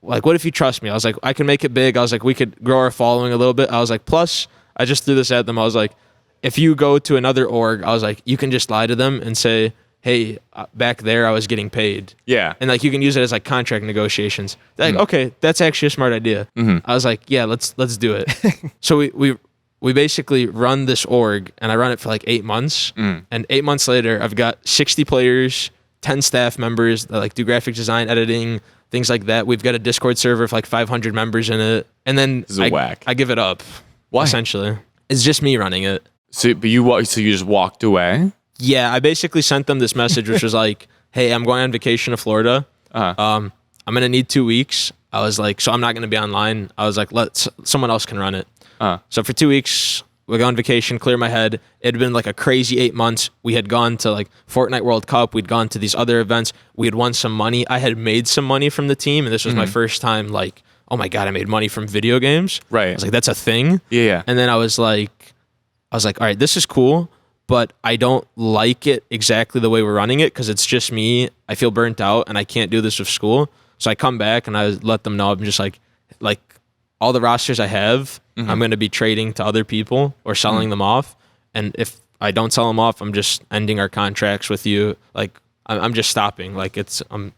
what if you trust me? I was like, I can make it big. I was like, we could grow our following a little bit. I was like, plus I just threw this at them. I was like, if you go to another org, I was like, you can just lie to them and say, hey, back there I was getting paid. Yeah. And like you can use it as like contract negotiations. They're like, okay, that's actually a smart idea. I was like, yeah, let's do it. So we basically run this org and I run it for like 8 months. And 8 months later, I've got 60 players, 10 staff members that like do graphic design, editing, things like that. We've got a Discord server with like 500 members in it. And then I give it up. Why? Essentially. It's just me running it. So you just walked away? Yeah, I basically sent them this message, which was like, hey, I'm going on vacation to Florida. I'm going to need 2 weeks. I was like, so I'm not going to be online. I was like, someone else can run it. So for 2 weeks, we go on vacation, clear my head. It had been like a crazy 8 months. We had gone to like Fortnite World Cup. We'd gone to these other events. We had won some money. I had made some money from the team. And this was my first time like, oh my God, I made money from video games. Right. I was like, that's a thing. Yeah. And then I was like, all right, this is cool, but I don't like it exactly the way we're running it because it's just me. I feel burnt out and I can't do this with school. So I come back and I let them know I'm just like all the rosters I have, I'm going to be trading to other people or selling them off. And if I don't sell them off, I'm just ending our contracts with you. Like I'm just stopping. Like it's time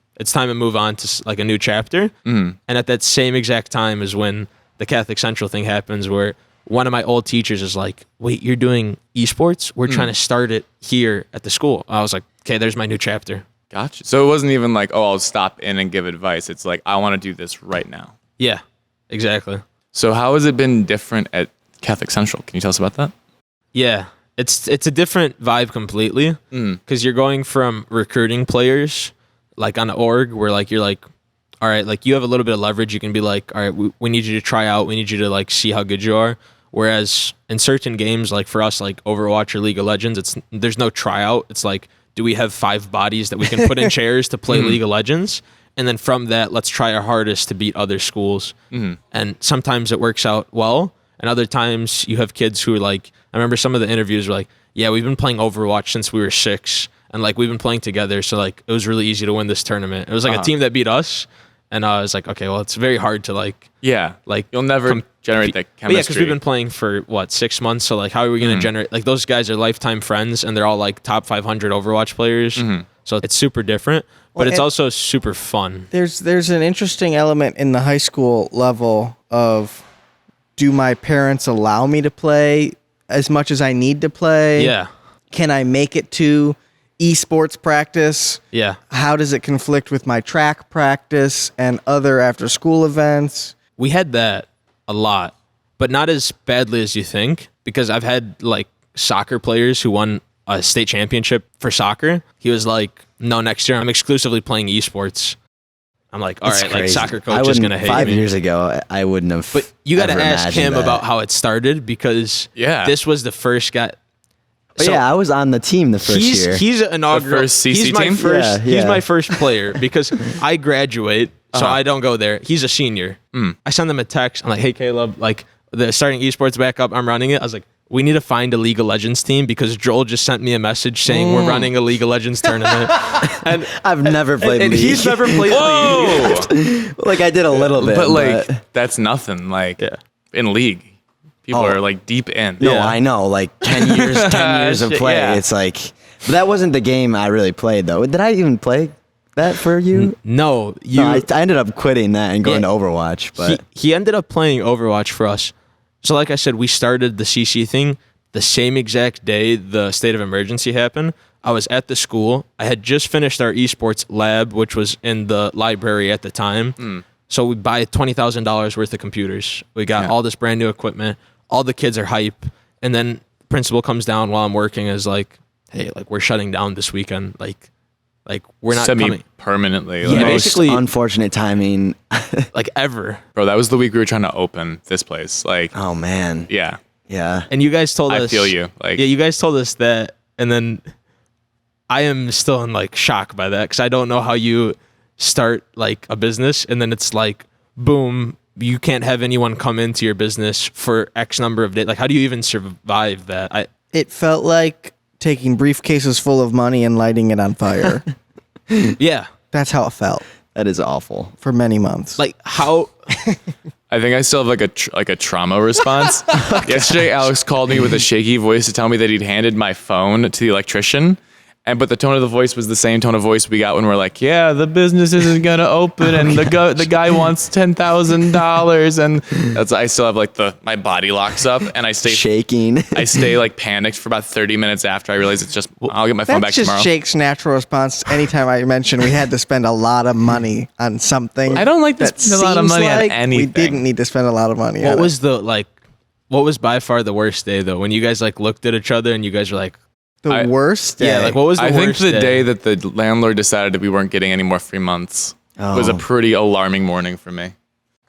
to move on to like a new chapter. And at that same exact time is when the Catholic Central thing happens where one of my old teachers is like, wait, you're doing esports? We're trying to start it here at the school. I was like, okay, there's my new chapter. Gotcha. So it wasn't even like, oh, I'll stop in and give advice. It's like, I want to do this right now. Yeah, exactly. So how has it been different at Catholic Central? Can you tell us about that? Yeah, it's a different vibe completely because you're going from recruiting players like on an org where like you're like, all right, like you have a little bit of leverage. You can be like, all right, we need you to try out. We need you to like see how good you are. Whereas in certain games, like for us, like Overwatch or League of Legends, there's no tryout. It's like, do we have 5 bodies that we can put in chairs to play League of Legends? And then from that, let's try our hardest to beat other schools. And sometimes it works out well. And other times you have kids who are like, I remember some of the interviews were like, yeah, we've been playing Overwatch since we were 6. And like, we've been playing together. So like, it was really easy to win this tournament. It was like a team that beat us. And I was like, okay, well, it's very hard to like, you'll never generate that chemistry. Yeah, because we've been playing for 6 months. So like, how are we going to generate? Like, those guys are lifetime friends, and they're all like top 500 Overwatch players. So it's super different, but it's also super fun. There's an interesting element in the high school level of, do my parents allow me to play as much as I need to play? Yeah. Can I make it to esports practice? Yeah. How does it conflict with my track practice and other after school events? We had that a lot, but not as badly as you think, because I've had like soccer players who won a state championship for soccer. He was like, no, next year I'm exclusively playing esports. I'm like, all right, like soccer coach is going to hate 5 me. years ago, I wouldn't have. But you got to ask him that. about how it started, because this was the first guy. But yeah, I was on the team the first year. He's an inaugural. first CC he's my team? first. Yeah. He's my first player because I graduate, so I don't go there. He's a senior. I send them a text. I'm like, hey Caleb, like the starting esports backup, I'm running it. I was like, we need to find a League of Legends team, because Joel just sent me a message saying we're running a League of Legends tournament. And I've never played and League. he's never played League. Like, I did a little bit, but like that's nothing. Like in League, people are like deep in. No, I know. Like 10 years of play. Yeah. It's like, but that wasn't the game I really played though. Did I even play that for you? No, I ended up quitting that and going to Overwatch. But he ended up playing Overwatch for us. So like I said, we started the CC thing the same exact day the state of emergency happened. I was at the school. I had just finished our esports lab, which was in the library at the time. So we buy $20,000 worth of computers. We got all this brand new equipment. All the kids are hype. And then principal comes down while I'm working and is like, hey, like we're shutting down this weekend. Like we're not coming. Permanently. Yeah, Like, basically- unfortunate timing. Like ever. bro, that was the week we were trying to open this place. Like, Oh man. yeah, Yeah. And you guys told us. I feel you. Like, Yeah, you guys told us that, and then I am still in like shock by that, because I don't know how you start like a business and then it's like, boom, you can't have anyone come into your business for X number of days. Like, how do you even survive that? It felt like taking briefcases full of money and lighting it on fire. Yeah, That's how it felt That is awful. for many months. like how? I think I still have like a trauma response. Yesterday, Alex called me with a shaky voice to tell me that he'd handed my phone to the electrician. But the tone of the voice was the same tone of voice we got when we're like, yeah, the business isn't gonna open, and the guy wants $10,000, and I still have like my body locks up, and I stay Shaking. I stay like panicked for about 30 minutes after I realize it's just I'll get my phone back That's just tomorrow. Jake's natural response anytime I mention we had to spend a lot of money on something. I don't like to that spend a lot of seems money on like anything. We didn't need to spend a lot of money on What it. was by far the worst day though? When you guys like looked at each other and you guys were like, The worst day. yeah, like what was the I think worst the day? day that the landlord decided that we weren't getting any more free months was a pretty alarming morning for me.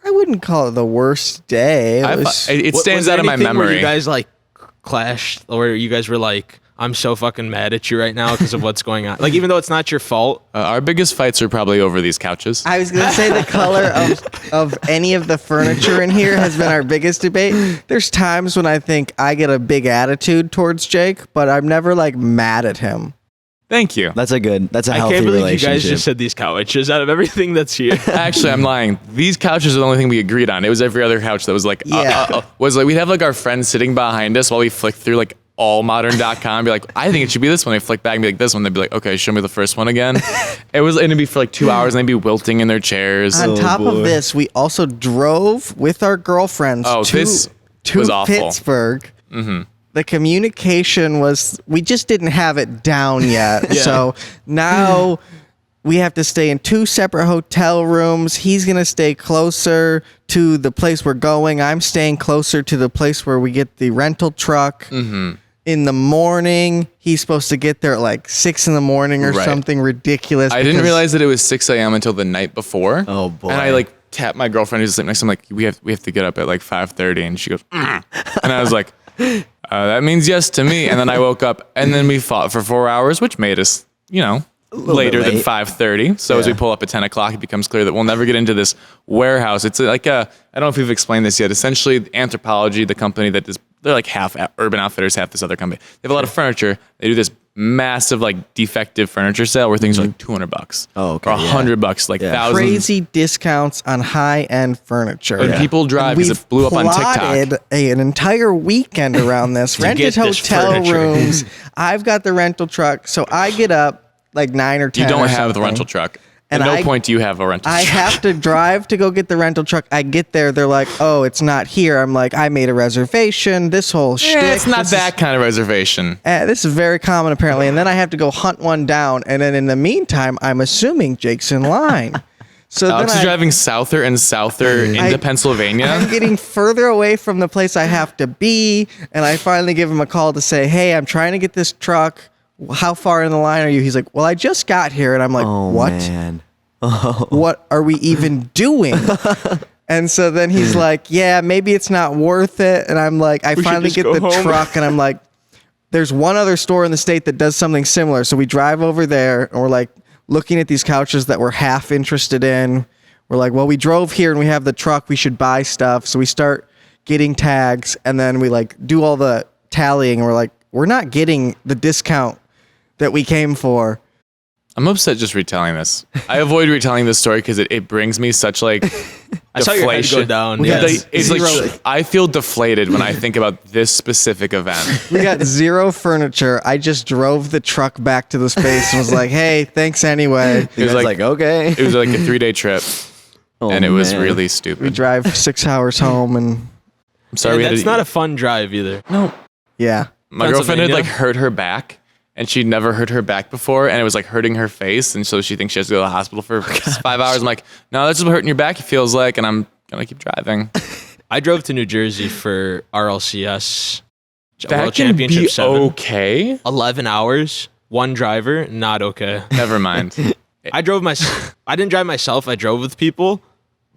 I wouldn't call it the worst day. It Was stands there out in my anything where memory. you guys like clashed, or you guys were like, I'm so fucking mad at you right now because of what's going on. Like, even though it's not your fault. Our biggest fights are probably over these couches. I was going to say the color of any of the furniture in here has been our biggest debate. There's times when I think I get a big attitude towards Jake, but I'm never like mad at him. Thank you. That's a I healthy can't believe you relationship. guys just said these couches out of everything that's here. Actually, I'm lying. These couches are the only thing we agreed on. It was every other couch that was like, we'd have like our friends sitting behind us while we flick through like allmodern.com and be like, I think it should be this one. They flick back and be like, this one. They'd be like, okay, show me the first one again. It'd be for like 2 hours and they'd be wilting in their chairs. On top of this, we also drove with our girlfriends this to was awful. Pittsburgh. Mm-hmm. The communication we just didn't have it down yet. So now we have to stay in 2 separate hotel rooms. He's going to stay closer to the place we're going. I'm staying closer to the place where we get the rental truck. Mm-hmm. in the morning. He's supposed to get there at like 6 in the morning or something ridiculous. I didn't realize that it was 6 a.m. until the night before. Oh boy! And I like tapped my girlfriend who's sleeping next to me. I'm like, we have to get up at like 5:30, and she goes, and I was like, that means yes to me. And then I woke up, and then we fought for 4 hours, which made us, later than 5:30. So as we pull up at 10 o'clock, it becomes clear that we'll never get into this warehouse. It's like I don't know if we've explained this yet. Essentially, Anthropology, the company that is, they're like half Urban Outfitters, half this other company. They have a lot of furniture. They do this massive like defective furniture sale where things are like $200. Oh, okay. Or $100, like thousands. Crazy discounts on high-end furniture. And people drive because it blew up on TikTok. Plotted an entire weekend around this. Rented hotel rooms. I've got the rental truck, so I get up like 9 or 10. You don't or have the something. rental truck. And At no point do you have a rental truck. I have to drive to go get the rental truck. I get there, they're like, "Oh, it's not here." I'm like, "I made a reservation." This whole shtick. It's not that kind of reservation. This is very common apparently, and then I have to go hunt one down. And then in the meantime, I'm assuming Jake's in line. So Alex is driving souther and souther into Pennsylvania. I'm getting further away from the place I have to be, and I finally give him a call to say, "Hey, I'm trying to get this truck. How far in the line are you?" He's like, "Well, I just got here." And I'm like, "What? Man. What are we even doing?" And so then he's like, "Yeah, maybe it's not worth it." And I'm like, I finally get the truck, and I'm like, there's one other store in the state that does something similar. So we drive over there, and we're like looking at these couches that we're half interested in. We're like, well, we drove here and we have the truck. We should buy stuff. So we start getting tags, and then we like do all the tallying, and we're like, we're not getting the discount that we came for. I'm upset just retelling this. I avoid retelling this story because it brings me such like I saw your head go down. Yes. It's like I feel deflated when I think about this specific event. We got zero furniture. I just drove the truck back to the space and was like, "Hey, thanks anyway." It was like okay. It was like a 3-day trip, and it was really stupid. We drive 6 hours home, and I'm sorry. That's not a fun drive either. No. Yeah. My girlfriend had like hurt her back, and she'd never hurt her back before, and it was like hurting her face, and so she thinks she has to go to the hospital for 5 hours. I'm like, no, that's just what hurting your back feels like, and I'm gonna keep driving. I drove to New Jersey for RLCS That World can Championship be 7. okay. 11 hours, one driver, not okay. Never mind. I didn't drive myself. I drove with people,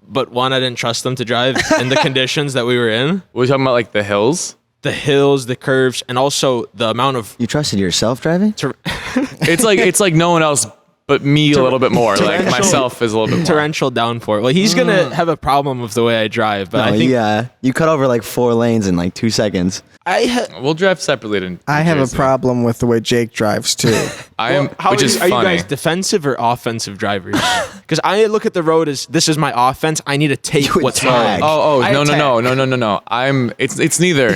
but one, I didn't trust them to drive in the conditions that we were in. We're talking about like the hills. The hills, the curves, and also the amount of. You trusted yourself driving? It's like no one else but me a little bit more. Like myself is a little bit more. Torrential downpour. Well, he's gonna have a problem with the way I drive, but I think you cut over like 4 lanes in like 2 seconds. We'll drive separately to New I have a Jersey. problem with the way Jake drives too. I am, How which is are you funny. guys defensive or offensive drivers? Because I look at the road as this is my offense. I need to take You would what's tag. mine. No. It's neither.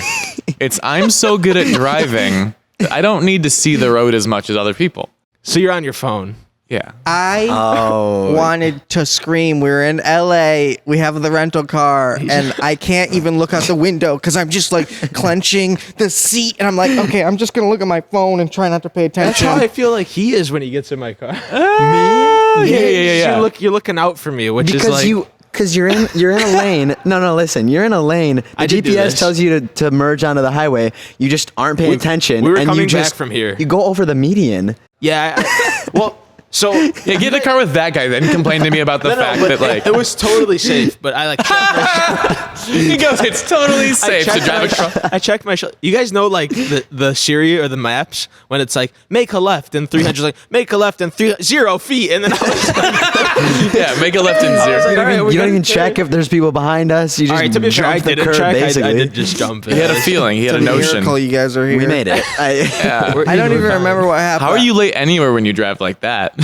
It's I'm so good at driving that I don't need to see the road as much as other people. So you're on your phone. Yeah. I wanted to scream. We're in LA. We have the rental car, and I can't even look out the window because I'm just like clenching the seat, and I'm like, okay, I'm just gonna look at my phone and try not to pay That's attention. how I feel like he is when he gets in my car. Yeah. You're looking out for me, which is Because like because you're in a lane. No, listen. You're in a lane. The I did do GPS this. tells you to merge onto the highway. You just aren't paying attention. we were and coming you just, back from here. You go over the median. yeah. Well, so Yeah, get in the car with that guy, then complain to me about the fact that like it was totally safe, but I like he goes, it's totally safe to drive across. I checked my you guys know like the Siri or the maps when it's like make a left and 300 like make a left and 0 feet, and then I was like, Yeah, make a left in zero. like, all right, we're You don't gonna even do check if there's people behind us. You just all right, to be fair, I jump the didn't curb, check. basically. I did just jump. He had a feeling. He had a It's a notion. miracle you guys are here. We made it. Yeah. I don't even remember what happened. How are you late anywhere when you drive like that?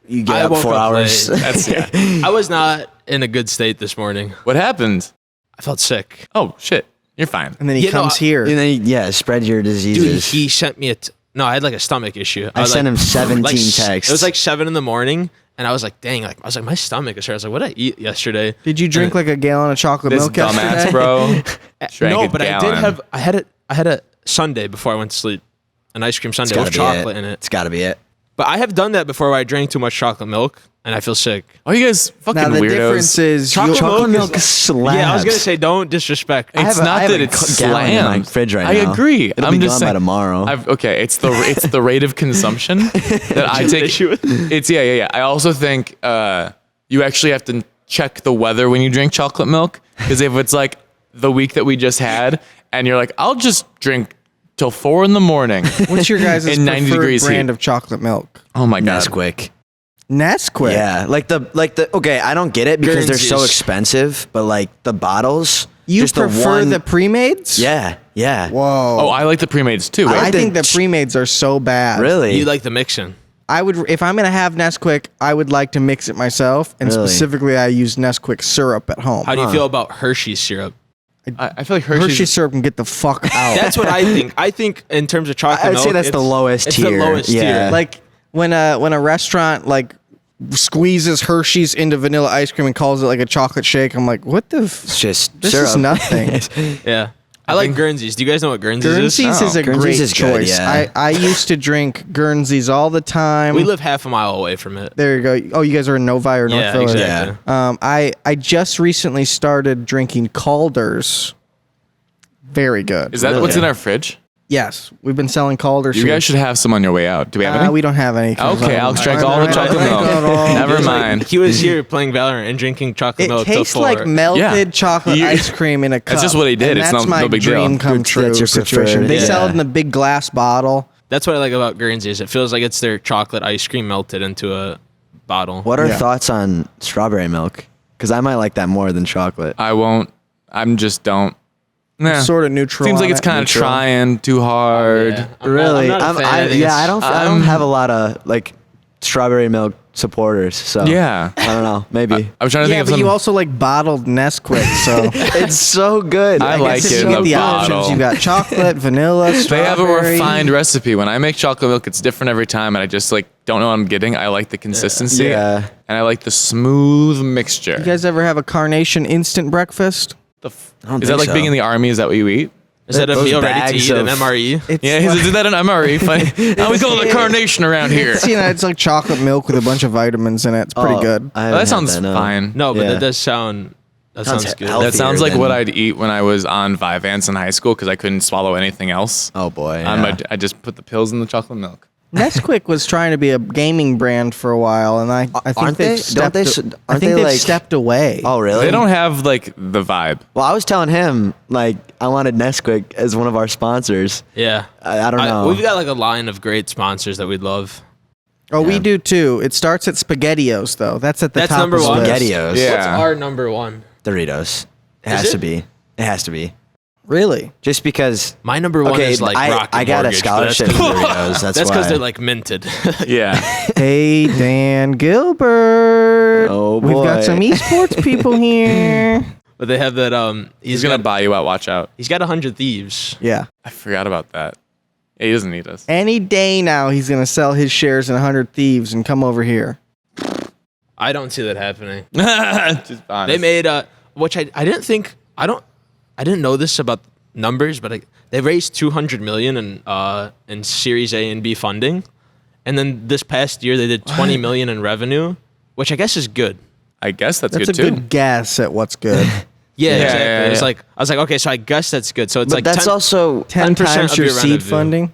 You I get up woke 4 up hours. late. That's yeah. I was not in a good state this morning. What happened? I felt sick. Oh shit, you're fine. And then he You know, comes here. And then spread your Dude, diseases. he sent me no, I had like a stomach issue. I was sent like, him 17 texts. It was like 7 in the morning, and I was like, dang, like I was like, my stomach is hurt. I was like, what did I eat yesterday? Did you drink like a gallon of chocolate This milk dumbass yesterday? bro. Drank No, a but gallon. I had a sundae before I went to sleep, an ice cream sundae with chocolate in it. It's got to be it. But I have done that before where I drank too much chocolate milk, and I feel sick. Oh, you guys fucking Now the weirdos. difference is Chocolate milk slaps. Yeah, I was gonna say don't disrespect. It's not that it's gallon in my slammed. fridge right I now. agree. It'll I'm be just gone by saying. tomorrow. Okay, it's the rate of consumption that I take. issue with? It's yeah. I also think you actually have to check the weather when you drink chocolate milk, because if it's like the week that we just had, and you're like, I'll just drink till 4 a.m. What's your guys' in 90 preferred degrees brand heat. of chocolate milk? Oh my god, Nesquik. Nesquik. Yeah, like the. Okay, I don't get it because they're so Guernseys. expensive, but like the bottles. You just prefer the pre-mades? Yeah. Whoa. Oh, I like the pre-mades too. I Right? think the pre-mades are so bad. Really? You like the mixin'. I would, if I'm gonna have Nesquik, I would like to mix it myself, and Really? specifically, I use Nesquik syrup at home. How do you feel about Hershey's syrup? I feel like Hershey syrup can get the fuck out. That's what I think. I think in terms of chocolate I'd milk, say that's the lowest it's tier. the lowest Yeah. tier. Like when a restaurant like squeezes Hershey's into vanilla ice cream and calls it like a chocolate shake, I'm like, what the? It's just This syrup. is nothing. Yeah. I like Guernseys. Do you guys know what Guernseys is? Guernseys is a Guernseys great is good, choice. yeah. I used to drink Guernseys all the time. We live half a mile away from it. There you go. Oh, you guys are in Novi or North Yeah, Philly? exactly. I just recently started drinking Calder's. Very good. Is that what's in our fridge? Yes, we've been selling Calder's. You guys should have some on your way out. Do we have any? We don't have any. Okay, Alex drank all the chocolate milk. Never mind. He was here playing Valorant and drinking chocolate It milk till tastes 4. like melted Yeah. chocolate You- ice cream in a cup. That's just what he did. And It's that's no- my no big deal. dream come That's true your situation. preferred, They sell yeah. it in the big glass bottle. That's what I like about Guernseys. It feels like it's their chocolate ice cream melted into a bottle. What are Yeah. thoughts on strawberry milk? Because I might like that more than chocolate. I won't. I'm just don't. Nah. Sort of neutral. Seems on like it's it. kind of trying too hard. Yeah. Really? I'm not a fan of these. I don't have a lot of like strawberry milk supporters. So Yeah. I don't know. Maybe I'm trying to Yeah, think of but some. you also like bottled Nesquik, so it's so good. I like guess it you in get the the bottle. options. You got chocolate, vanilla, They have a strawberry. refined recipe. When I make chocolate milk, it's different every time, and I just like don't know what I'm getting. I like the consistency, Yeah. and I like the smooth mixture. You guys ever have a carnation instant breakfast? The I don't is that think like so. being in the army? Is that what you eat? Is that a Those meal ready to bags eat, an of- MRE? It's Yeah, like, is that an MRE? Funny. How we call it a carnation around here? it's, it's like chocolate milk with a bunch of vitamins in it. It's pretty good. I Well, haven't that sounds had no. fine. No, but Yeah. that does sound. That Sounds sounds good. healthy. That sounds like than- what I'd eat when I was on Vyvanse in high school because I couldn't swallow anything else. Oh boy. I just put the pills in the chocolate milk. Nesquik was trying to be a gaming brand for a while, and I think Aren't they've they? stepped. Don't they s- I aren't think they they've like- stepped away. Oh really? They don't have like the vibe. Well, I was telling him like I wanted Nesquik as one of our sponsors. Yeah. I don't know. We've got like a line of great sponsors that we'd love. Oh, we Yeah. do too. It starts at SpaghettiOs though. That's at the That's top number of the one. list. SpaghettiOs. Yeah. What's our number one? Doritos. It Is has it? to be. It has to be. Really? Just because. My number one Okay, is like Rocket I got a Mortgage, but scholarship That's for Doritos. That's because why. they're like minted. Yeah. Hey, Dan Gilbert. Oh, We've got boy. some esports people here. But they have that. He's gonna buy you out. Watch out. He's got 100 Thieves. Yeah. I forgot about that. Yeah, he doesn't need us. Any day now, he's gonna sell his shares in 100 Thieves and come over here. I don't see that happening. Just honest. They made which I didn't think. I didn't know this about numbers, but they raised 200 million in Series A and B funding, and then this past year they did 20 million in revenue, which I guess is good. I guess that's That's good a too. good guess at what's good. Yeah, Yeah, exactly. yeah, It's yeah. like I was like, okay, so I guess that's good. So it's But like that's 10, also 10 10% times of your your seed revenue. funding.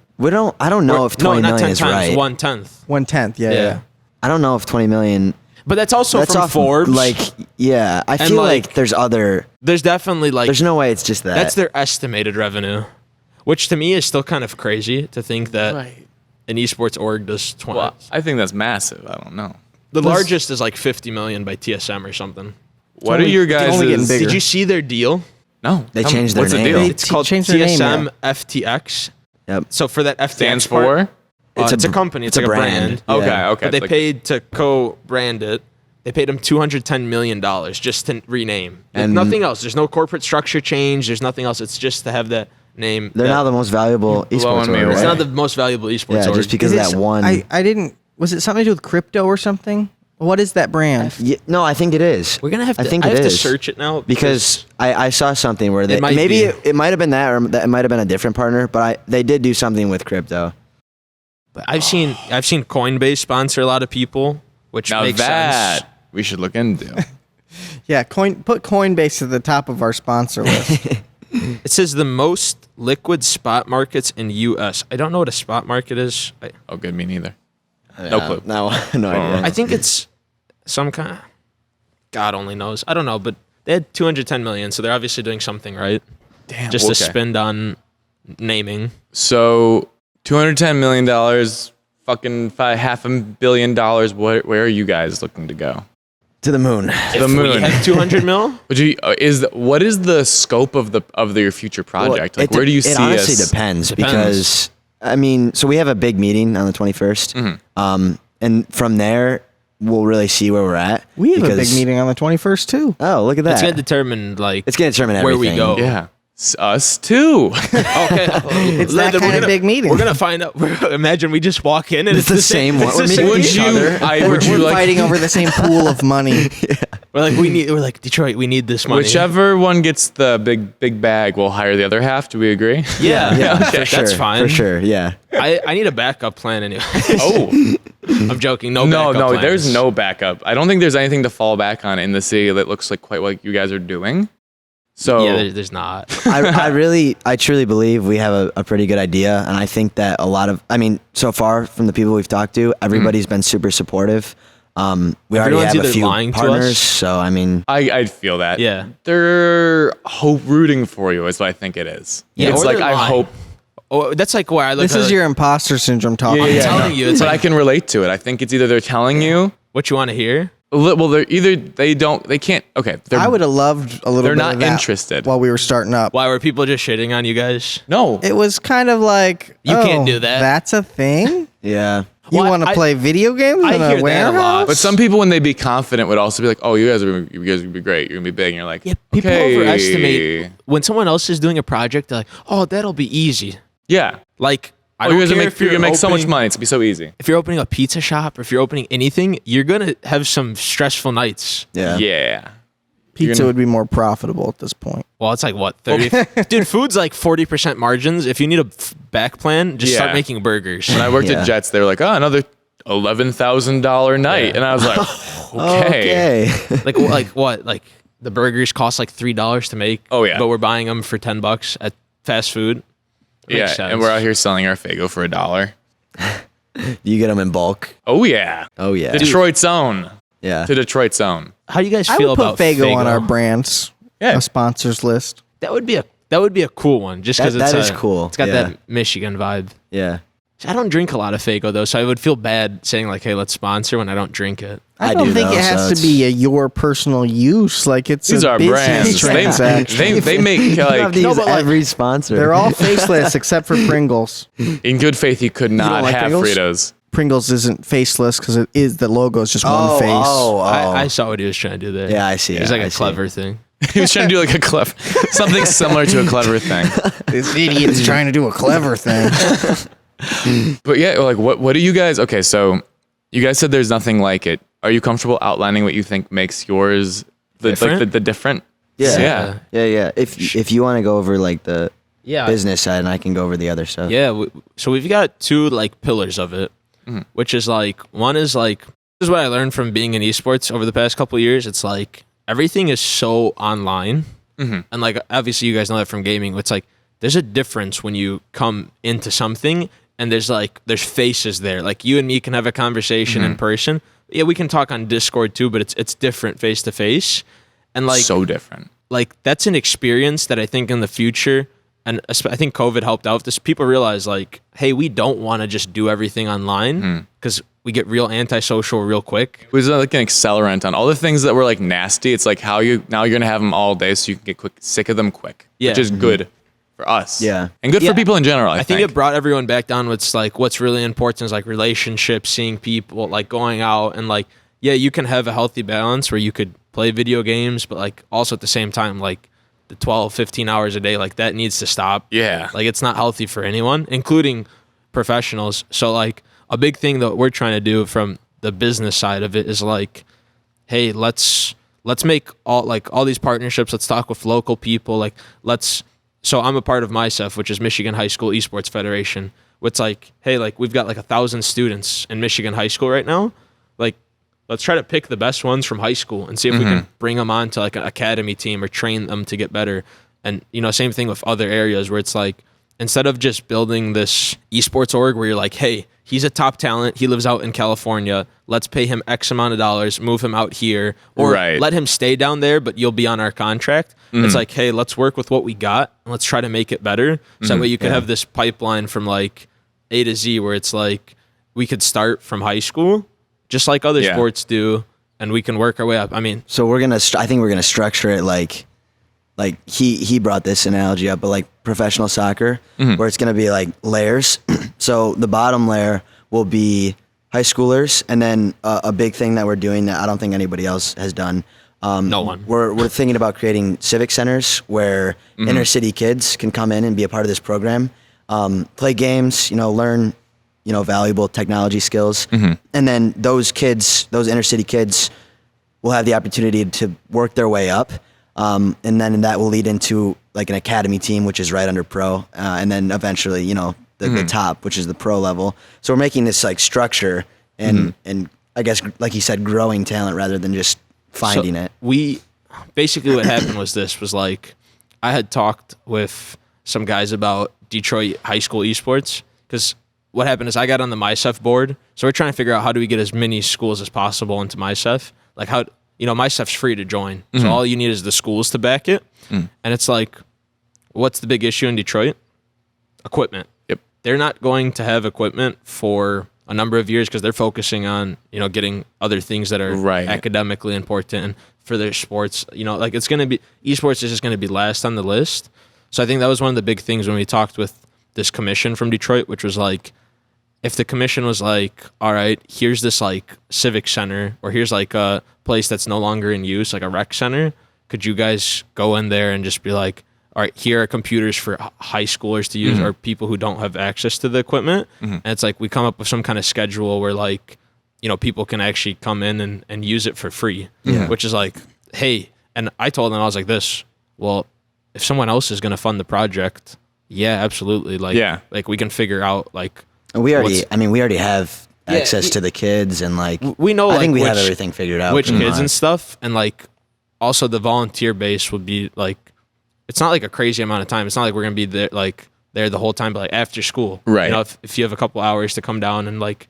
I don't know if 20 no, not million 10 is times, right. 1/10. 1/10. Yeah, Yeah. yeah. I don't know if 20 million. But that's also That's from off Forbes. Like yeah, I feel like- like there's other. there's definitely like There's no way it's just that. that's their estimated revenue, which to me is still kind of crazy to think that Right. an esports org does 20. Well, I think that's massive. I don't know. The largest is like 50 million by TSM or something. What are your guys'? only getting bigger. Did you see their deal? No. They Tell me, changed their what's name. the deal? They It's called changed their name, TSM yeah. FTX. Yep. So for that FTX Stands part, for? it's a company. It's it's like a a brand. brand. Okay. Yeah. Okay. But they It's like- paid to co-brand it. They paid him $210 million just to rename. And- nothing else. There's no corporate structure change. There's nothing else. It's just to have that name. They're now the most valuable esports blowing me org, away. It's right? not the most valuable esports Yeah, org. just because Is of it that s- one. I didn't. Was it something to do with crypto or something? What is that brand? No, I think it is. We're gonna have to. I think I it have to is. search it now Because I saw something where they It might maybe be. it might have been that, or that it might have been a different partner, but they did do something with crypto. But I've seen Coinbase sponsor a lot of people. which Now makes that sense. we should look into. Yeah, put Coinbase at the top of our sponsor list. It says the most liquid spot markets in U.S. I don't know what a spot market is. Oh, good. Me neither. No clue. No idea. I think it's some kind of, God only knows. I don't know, but they had 210 million, so they're obviously doing something right. Damn. Just to spend on naming. So $210 million, fucking $500 million. Where are you guys looking to go? To the moon. The moon. We have 200 mil? What is the scope of your future project? Well, where do you see it honestly us? depends because I mean, so we have a big meeting on the 21st, and from there we'll really see where we're at. We have a big meeting on the 21st too. Oh, look at that! It's gonna determine it's gonna determine where everything. we go. Yeah. Us too. Okay. It's that kind of big meeting. We're gonna find out. Imagine we just walk in and It's the same one. It's We're the meeting same. each other. We're fighting over the same pool of money. We're like Detroit. We need this money. Whichever one gets the big bag, we'll hire the other half. Do we agree? Yeah. For sure, That's fine. for sure. Yeah. I need a backup plan anyway. Oh. I'm joking. No. No, backup plans. there's no backup. I don't think there's anything to fall back on in the city that looks like quite what you guys are doing. So Yeah, there's not. I truly believe we have a pretty good idea, and I think that so far from the people we've talked to, everybody's been super supportive. We already Everyone's have a either few lying to partners, us- so I mean, I'd feel that. Yeah. They're rooting for you is what I think it is. Yeah, It's or like they're I lying. hope. Oh, that's like where I look. This is your imposter syndrome talking. I'm telling you, it's but like I can relate to it. I think it's either they're telling you. what you want to hear. Well, they're either they can't. Okay, I would have loved a little They're bit not of that interested. while we were starting up. Why were people just shitting on you guys? No. It was kind of like, You can't do that. That's a thing? yeah. You Well, want to I- play video games I in hear a that a lot. warehouse? But some people, when they be confident, would also be like, "Oh, you guys are gonna be great. You're gonna be big." And you're like, Yeah, people okay. overestimate when someone else is doing a project. They're like, "Oh, that'll be easy." Yeah. Like, I Oh, don't you guys care are if you're you're gonna make so much opening- money. It's gonna be so easy. If you're opening a pizza shop or if you're opening anything, you're gonna have some stressful nights. Yeah. Yeah. Pizza would be more profitable at this point. Well, it's like what 30. Dude, food's like 40% margins. If you need a back plan, just start Yeah. making burgers. When I worked Yeah. at Jets, they were like, "Oh, another $11,000 night," and I was like, "Okay." Okay. Like the burgers cost like $3 to make. Oh, yeah. but we're buying them for $10 at fast food. Yeah, Makes sense. and we're out here selling our Faygo for $1. You get them in bulk. Oh yeah. Oh yeah. Detroit's own. Yeah. To Detroit's own. How do you guys I feel would put about Faygo on our brands, Yeah. a sponsors list. That would be a cool one, just because That it's is cool, It's got yeah. that Michigan vibe. Yeah. I don't drink a lot of Faygo though, so I would feel bad saying like, "Hey, let's sponsor" when I don't drink it. I I don't do, think though, it has so to be your personal use. Like it's These a are business brands. transaction. They make You have like to use but, like, every sponsor. They're all faceless except for Pringles. in good faith you could not like have Pringles? Fritos. Pringles isn't faceless because it is the logo is just one face. I saw what he was trying to do there. Yeah, I see. It's like I a see. clever thing. He was trying to do like a clever something similar to a clever thing. This idiot's trying to do a clever thing. But yeah, like what do you guys? Okay, so you guys said there's nothing like it. Are you comfortable outlining what you think makes yours Different? the different? Yeah. Yeah. If you want to go over like the Yeah. business side, and I can go over the other stuff. Yeah. So we've got two like pillars of it, which is like one is like this is what I learned from being in esports over the past couple of years. It's like everything is so online, and like obviously you guys know that from gaming. It's like there's a difference when you come into something and there's faces there. Like you and me can have a conversation in person. Yeah, we can talk on Discord too, but it's different face to face, and like So different. like that's an experience that I think in the future, and I think COVID helped out with this. People realize like, hey, we don't want to just do everything online because we get real antisocial real quick. It was like an accelerant on all the things that were like nasty. It's like how you're gonna have them all day so you can get sick of them quick. Yeah. Which is good for us. Yeah. And good Yeah. for people in general. I think it brought everyone back down. What's like what's really important is like relationships, seeing people, like going out, and like yeah, you can have a healthy balance where you could play video games, but like also at the same time like the 12, 15 hours a day, like that needs to stop. Yeah. Like it's not healthy for anyone, including professionals. So like a big thing that we're trying to do from the business side of it is like, hey, let's make all these partnerships. Let's talk with local people. Like so I'm a part of MySEF, which is Michigan High School Esports Federation. It's like, hey, like we've got like 1,000 students in Michigan high school right now. Like let's try to pick the best ones from high school and see if we can bring them on to like an academy team or train them to get better. And, you know, same thing with other areas where it's like, instead of just building this esports org where you're like, hey, he's a top talent, he lives out in California, let's pay him X amount of dollars, move him out here, or let him stay down there, but you'll be on our contract. It's like, hey, let's work with what we got and let's try to make it better. So that way you could have this pipeline from like A to Z where it's like we could start from high school, just like other sports do, and we can work our way up. I mean, so I think we're gonna structure it like he brought this analogy up, but like professional soccer, where it's gonna be like layers. So the bottom layer will be high schoolers, and then a big thing that we're doing that I don't think anybody else has done. No one. We're thinking about creating civic centers where inner city kids can come in and be a part of this program, play games, learn, valuable technology skills, and then those inner city kids will have the opportunity to work their way up, and then that will lead into like an academy team, which is right under pro, and then eventually, the top, which is the pro level. So we're making this like structure and I guess, like you said, growing talent rather than just finding it. Basically what happened was like, I had talked with some guys about Detroit high school esports, because what happened is I got on the MySEF board. So we're trying to figure out how do we get as many schools as possible into MySEF. Like how, MySEF's free to join. So all you need is the schools to back it. And it's like, what's the big issue in Detroit? Equipment. Yep. They're not going to have equipment for a number of years because they're focusing on, getting other things that are academically important and for their sports. Like it's going to be, esports is just going to be last on the list. So I think that was one of the big things when we talked with this commission from Detroit, which was like, if the commission was like, all right, here's this like civic center, or here's like a place that's no longer in use, like a rec center, could you guys go in there and just be like, all right, here are computers for high schoolers to use or people who don't have access to the equipment. And it's like we come up with some kind of schedule where like, people can actually come in and use it for free, which is like, hey, and I told them, I was like this, well, if someone else is going to fund the project, yeah, absolutely. Like we can figure out like, we already have access to the kids and like, we know, I think we have everything figured out. Which kids and stuff. And like, also the volunteer base would be like, it's not like a crazy amount of time. It's not like we're going to be there the whole time, but like after school, right? If you have a couple hours to come down and like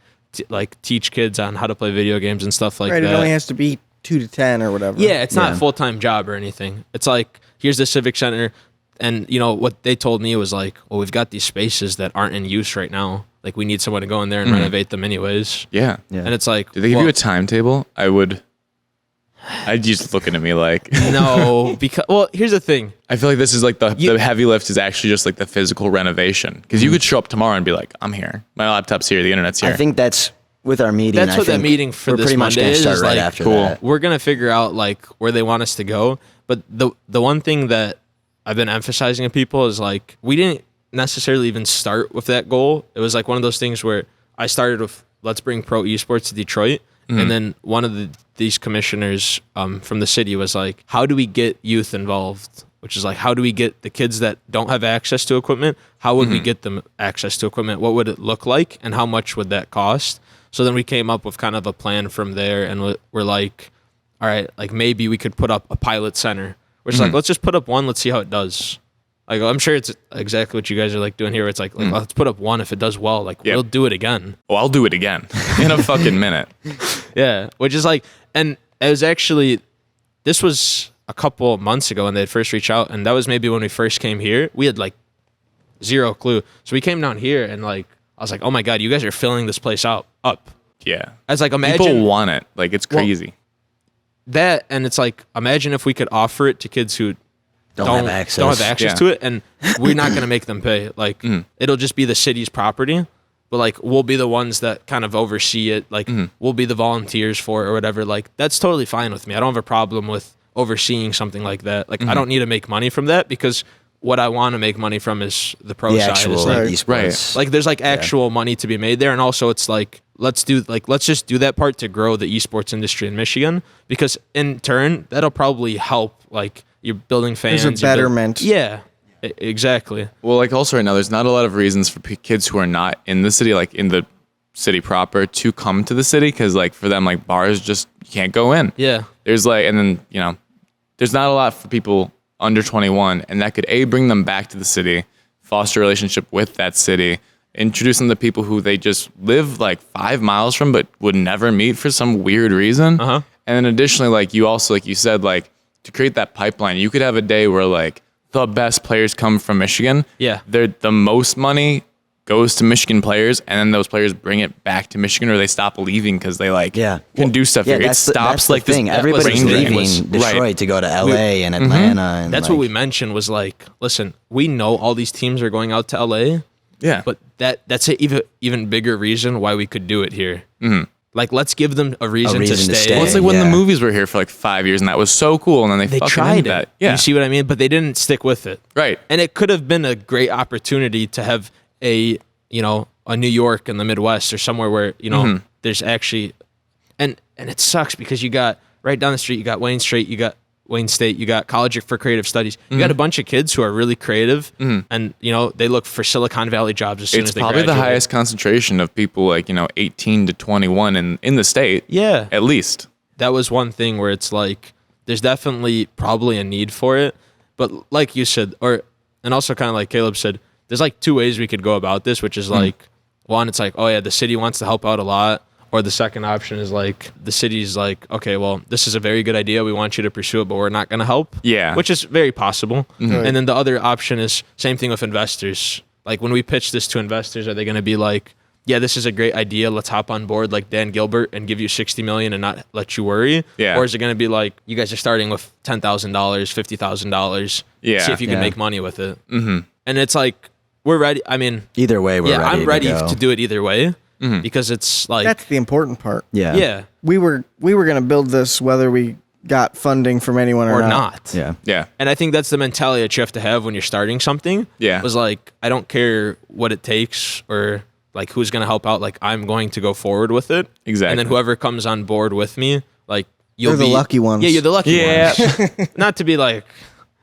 teach kids on how to play video games and stuff like that. It only has to be 2 to 10 or whatever. Yeah, it's not a full-time job or anything. It's like, here's the civic center, and what they told me was like, well, we've got these spaces that aren't in use right now. Like we need someone to go in there and renovate them anyways. Yeah. And it's like, did they give you a timetable? I'd just looking at me like no, because here's the thing. I feel like this is like the heavy lift is actually just like the physical renovation, because you could show up tomorrow and be like, I'm here, my laptop's here, the internet's here. I think that's with our meeting. That's what that meeting for this Monday is. Start right like, after that. We're gonna figure out like where they want us to go. But the one thing that I've been emphasizing to people is like, we didn't necessarily even start with that goal. It was like one of those things where I started with, let's bring pro esports to Detroit. And then one of these commissioners from the city was like, how do we get youth involved? Which is like, how do we get the kids that don't have access to equipment? How would we get them access to equipment? What would it look like? And how much would that cost? So then we came up with kind of a plan from there. And we're like, all right, like maybe we could put up a pilot center. Which is like, let's just put up one. Let's see how it does. Like, I'm sure it's exactly what you guys are like doing here. It's like let's put up one. If it does well, like we'll do it again. Oh, I'll do it again in a fucking minute. Yeah, which is like, and it was actually, this was a couple of months ago when they had first reached out, and that was maybe when we first came here. We had like zero clue. So we came down here and like, I was like, oh my God, you guys are filling this place up. Yeah. I was like, imagine. People want it. Like, it's crazy. That, and it's like, imagine if we could offer it to kids who don't have access to it, and we're not going to make them pay. Like, it'll just be the city's property, but like, we'll be the ones that kind of oversee it. Like, we'll be the volunteers for it or whatever. Like, that's totally fine with me. I don't have a problem with overseeing something like that. Like, I don't need to make money from that, because what I want to make money from is the pro side. Actual is like, esports. Like, there's like actual money to be made there, and also it's like, let's just do that part to grow the esports industry in Michigan, because in turn that'll probably help like you're building fans. There's a betterment. Exactly. Well, like also right now, there's not a lot of reasons for kids who are not in the city, like in the city proper to come to the city because like for them like bars just you can't go in. Yeah. There's like and then there's not a lot for people under 21, and that could bring them back to the city, foster a relationship with that city, introduce them to people who they just live like 5 miles from but would never meet for some weird reason. And then additionally, like you also, like you said, like to create that pipeline, you could have a day where like the best players come from Michigan. Yeah. The most money goes to Michigan players, and then those players bring it back to Michigan, or they stop leaving because they like can do stuff here. It stops that's like the thing. this. Everybody's leaving Detroit Right. to go to LA and Atlanta. And That's like, what we mentioned was like, listen, we know all these teams are going out to LA. Yeah. But that's an even bigger reason why we could do it here. Like, let's give them a reason to stay. Well, it's like when the movies were here for like 5 years, and that was so cool, and then they fucking tried ended it. that. Yeah. You see what I mean? But they didn't stick with it. Right. And it could have been a great opportunity to have a New York in the Midwest or somewhere where, there's actually, and it sucks because you got right down the street, you got Wayne State, you got College for Creative Studies. You got a bunch of kids who are really creative and, they look for Silicon Valley jobs as soon as they graduate. It's probably the highest concentration of people like, 18 to 21 in the state. Yeah. At least. That was one thing where it's like, there's definitely probably a need for it. But like you said, and also kind of like Caleb said, there's like two ways we could go about this, which is like, one, it's like, oh yeah, the city wants to help out a lot. Or the second option is like, the city's like, okay, well, this is a very good idea. We want you to pursue it, but we're not going to help. Yeah. Which is very possible. Right. And then the other option is same thing with investors. Like when we pitch this to investors, are they going to be like, yeah, this is a great idea. Let's hop on board like Dan Gilbert and give you $60 million and not let you worry. Yeah. Or is it going to be like, you guys are starting with $10,000, $50,000. Yeah. See if you can make money with it. And it's like, we're ready. I mean, either way, we're ready. I'm ready to, to do it either way because it's like, That's the important part. yeah, We were going to build this whether we got funding from anyone or not. Yeah. Yeah. And I think that's the mentality that you have to have when you're starting something. Yeah. Was like, I don't care what it takes or like who's going to help out. Like, I'm going to go forward with it. Exactly. And then whoever comes on board with me, like, you'll They're be the lucky ones. Yeah, you're the lucky Yeah. ones. Not to be like,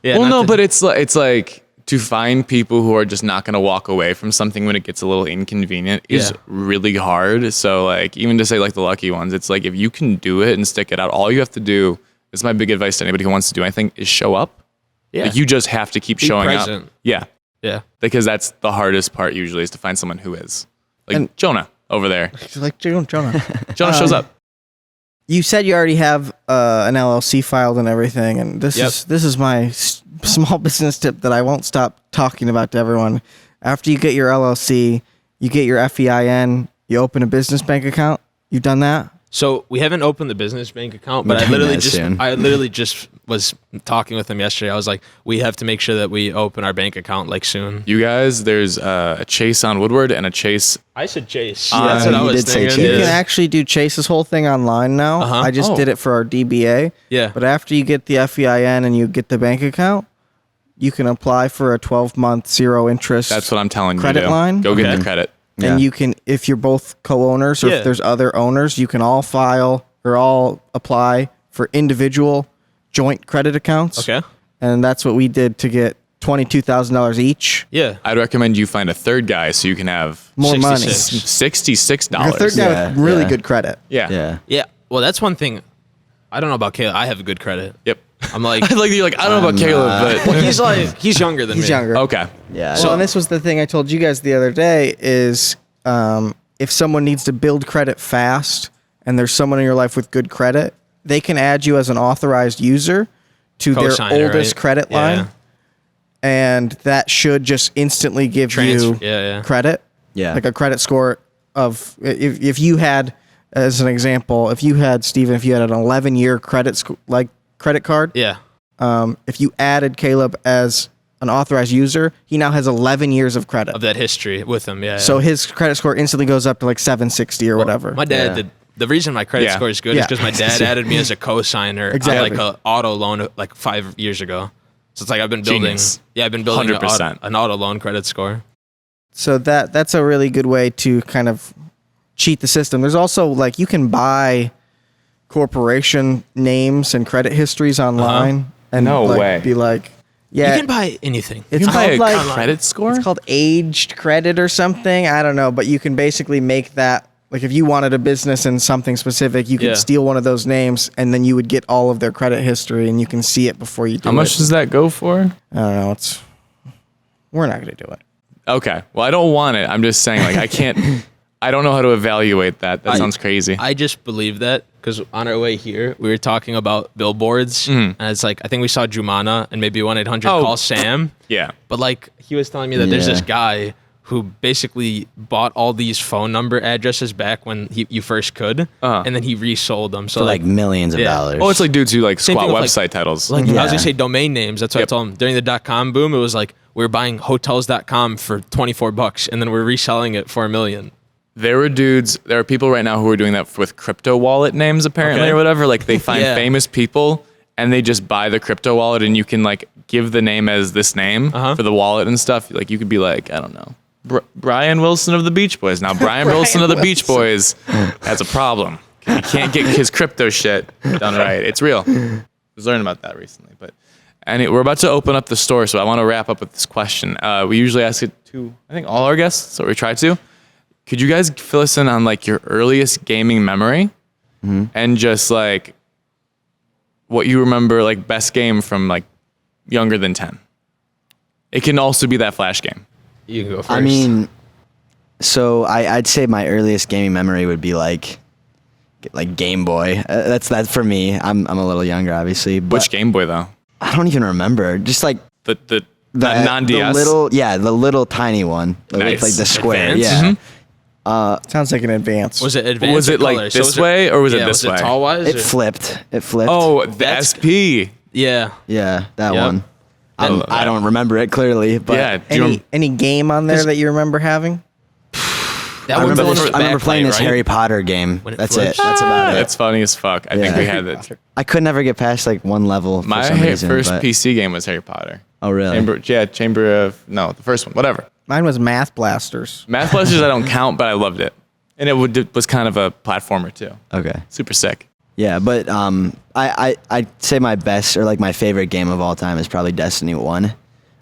yeah. Well, not no, to- but it's like to find people who are just not going to walk away from something when it gets a little inconvenient is really hard. So like, even to say like the lucky ones, it's like, if you can do it and stick it out, all you have to do, this is my big advice to anybody who wants to do anything, is show up. Yeah. Like, you just have to keep showing present. up. Yeah. Yeah. Because that's the hardest part usually, is to find someone who is. Like And- Jonah over there. It's like Jonah. Jonah shows up. You said you already have an LLC filed and everything, and this is my small business tip that I won't stop talking about to everyone. After you get your LLC, you get your FEIN, you open a business bank account. You've done that? So we haven't opened the business bank account, but We're I doing literally that soon. just was talking with him yesterday. I was like, we have to make sure that we open our bank account like soon. You guys, there's a Chase on Woodward and a Chase. I said Chase. That's what I was thinking. You Yeah. can actually do Chase's whole thing online now. I just did it for our DBA. Yeah. But after you get the FEIN and you get the bank account, you can apply for a 12-month zero interest. That's what I'm telling Credit you. To. line? Go get Okay. the credit. And you can, if you're both co-owners or Yeah. if there's other owners, you can all file or all apply for individual joint credit accounts. Okay. And that's what we did to get $22,000 each. Yeah. I'd recommend you find a third guy so you can have More money. 66. $66. A third guy Yeah, with really yeah. good credit. Yeah. Yeah. Yeah. Well, that's one thing. I don't know about Caleb. I have good credit. Yep. I'm like, like you're like, I don't know about Caleb, but well, he's younger than me. He's younger. okay. Yeah. So, and this was the thing I told you guys the other day is if someone needs to build credit fast and there's someone in your life with good credit, they can add you as an authorized user to their Co-signer, oldest right? credit Yeah. line. And that should just instantly give you Yeah. credit. Yeah. Like a credit score of, if you had, as an example, if you had, Steven, if you had an 11-year credit card, Yeah. if you added Caleb as an authorized user, he now has 11 years of credit. Of that history with him. Yeah. So his credit score instantly goes up to like 760 or whatever. My dad did. The reason my credit Yeah. score is good is Yeah. because my dad added me as a co-signer Exactly. on like a auto loan like 5 years ago. So it's like I've been building. Genius. Yeah, I've been building 100%. an auto loan credit score. So that's a really good way to kind of cheat the system. There's also like you can buy corporation names and credit histories online and No like, way. be like, yeah, You can buy anything. it's You can buy called a like credit score? it's called aged credit or something. I don't know, but you can basically make that Like if you wanted a business in something specific, you could Yeah. steal one of those names, and then you would get all of their credit history, and you can see it before you do it. How much does that go for? I don't know. We're not going to do it. Okay. Well, I don't want it. I'm just saying, like, I can't. I don't know how to evaluate that. That sounds crazy. I just believe that because on our way here, we were talking about billboards, and it's like, I think we saw Jumana and maybe 1-800 Call Sam. Yeah. But like, he was telling me that there's this Yeah. guy who basically bought all these phone number addresses back when you first could, and then he resold them. So For like millions of yeah. dollars. Oh, it's like dudes who like Same squat thing with, website like- titles. Like I was Yeah. gonna say domain names. That's what Yep. I told him during the .com boom. It was like we were buying hotels.com for $24, and then we're reselling it for $1 million. There are people right now who are doing that with crypto wallet names apparently Okay. or whatever. Like they find Yeah. famous people and they just buy the crypto wallet and you can like give the name as this name for the wallet and stuff. Like you could be like, I don't know, Brian Wilson of the Beach Boys. Now Brian Wilson of the Beach Boys has a problem. He can't get his crypto shit done right. It's real. I was learning about that recently, but we're about to open up the store, so I want to wrap up with this question. We usually ask it to, I think, all our guests, so we try to. Could you guys fill us in on like your earliest gaming memory and just like what you remember, like best game from like younger than 10? It can also be that Flash game. You can go first. I mean, so I'd say my earliest gaming memory would be like Game Boy. That's for me. I'm a little younger, obviously. But Which Game Boy though? I don't even remember. Just like The non-DS? the little tiny one. Nice. Like the square. Advance? Yeah. Sounds like an advance. was it advanced? Was it or like color? this way or was it this was way? it tall wise? It flipped. It flipped. Oh, the That's- SP. Yeah. Yeah, that Yep. one. love I that. don't remember it clearly, but Yeah. Do you Any game on there that you remember having? That I one's remember, the one with I remember backlight, playing this right? Harry Potter game. When it That's flips. it. That's about it. That's funny as fuck. I think Yeah. we had that. I could never get past like one level for My some reason. first but- PC game was Harry Potter. Oh, really? The first one, whatever. Mine was Math Blasters. Math Blasters I don't count, but I loved it. And it was kind of a platformer too. Okay. Super sick. Yeah, but I'd say my best or like my favorite game of all time is probably Destiny 1.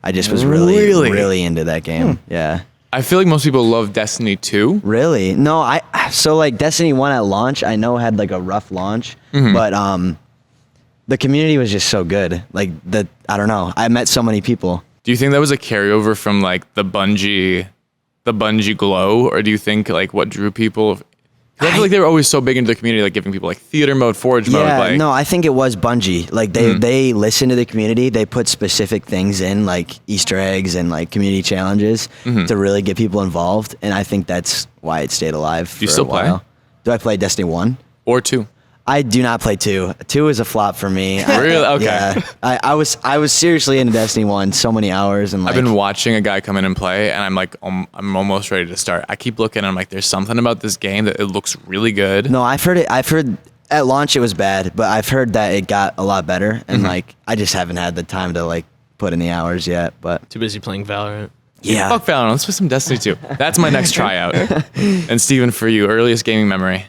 I just was Really? really into that game. Yeah. I feel like most people love Destiny 2. Really? No, so like Destiny 1 at launch, I know had like a rough launch, but the community was just so good. Like I don't know. I met so many people. Do you think that was a carryover from like the Bungie glow, or do you think like what drew people? 'Cause I feel like they were always so big into the community, like giving people like theater mode, forge mode. Yeah, Like, no, I think it was Bungie. Like they listen to the community. They put specific things in, like Easter eggs and like community challenges to really get people involved. And I think that's why it stayed alive. Do you for still a play? while. Do I play Destiny 1? or 2. I do not play 2. 2 is a flop for me. Really? Okay. Yeah. I was seriously into Destiny 1 so many hours and like I've been watching a guy come in and play, and I'm like, I'm almost ready to start. I keep looking, and I'm like, there's something about this game that it looks really good. No, I've heard at launch it was bad, but I've heard that it got a lot better and like I just haven't had the time to like put in the hours yet, but Too busy playing Valorant. yeah. Fuck Valorant. Let's play some Destiny 2. That's my next tryout. And Steven, for you, earliest gaming memory.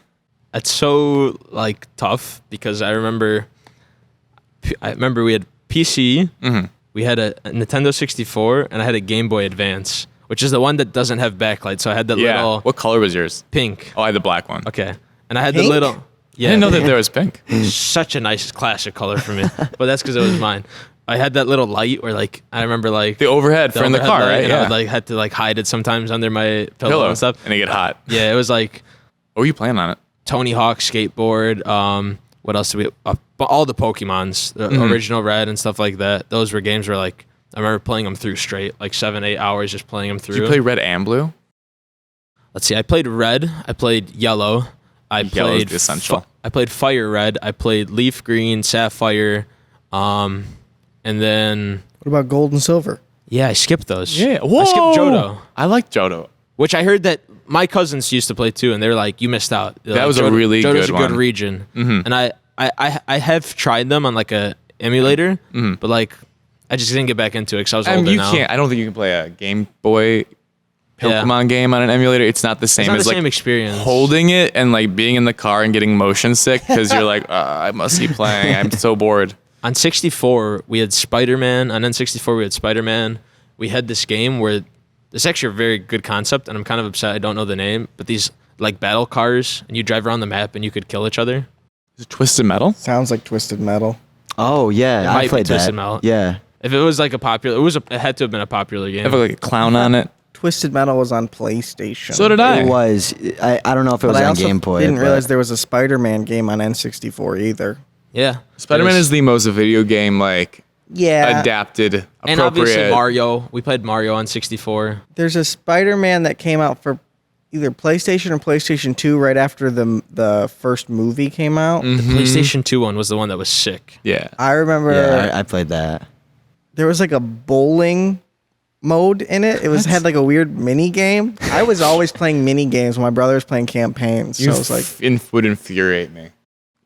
It's so like tough because I remember we had PC, we had a Nintendo 64, and I had a Game Boy Advance, which is the one that doesn't have backlight. So I had that Yeah. little What color was yours? pink. Oh, I had the black one. Okay, and I had Pink? the little. Yeah, I didn't know that there was pink. such a nice classic color for me, but that's because it was mine. I had that little light where like I remember like The overhead for in the overhead car, light, right? and I Yeah. would like had to like hide it sometimes under my pillow, Pillow and stuff. and it get hot. Yeah, it was like What were you playing on it? Tony Hawk skateboard. What else did we? All the Pokemons, the original Red and stuff like that. Those were games where like I remember playing them through straight, like 7-8 hours just playing them through. Did you play Red and Blue? Let's see. I played Red. I played Yellow. I Yellow's played the essential. I played Fire Red. I played Leaf Green, Sapphire, and then What about Gold and Silver? yeah, I skipped those. Yeah. I skipped Johto, I like Johto. which I heard that my cousins used to play too, and they were like, "You missed out." They're That like, was a really Johto's good a good one. region, and I have tried them on like a emulator, but like I just didn't get back into it because I was older You now. can't. I don't think you can play a Game Boy Yeah. Pokemon game on an emulator. It's not the same It's not as the like same experience. holding it and like being in the car and getting motion sick because you're like, I must keep playing. I'm so bored. On 64, we had Spider-Man. On N64, we had Spider-Man. We had this game where it's actually a very good concept, and I'm kind of upset I don't know the name, but these like battle cars, and you drive around the map and you could kill each other. Is it Twisted Metal? Sounds like Twisted Metal. Oh yeah, I played Twisted that. Metal. Yeah. If it was like a popular, it had to have been a popular game. Have like a clown on it. Twisted Metal was on PlayStation. So did I. It was. I don't know if it was But I on also Game Boy. didn't but- realize there was a Spider-Man game on N64 either. Yeah, Spider-Man There's- is the most video game like Yeah. adapted, and obviously appropriate. Mario. We played Mario on 64. There's a Spider-Man that came out for either PlayStation or PlayStation 2 right after the first movie came out. The PlayStation 2 one was the one that was sick. Yeah. I remember Yeah, I played that. there was like a bowling mode in it. It had like a weird mini game. I was always playing mini games when my brother was playing campaigns. So I was like, would infuriate me.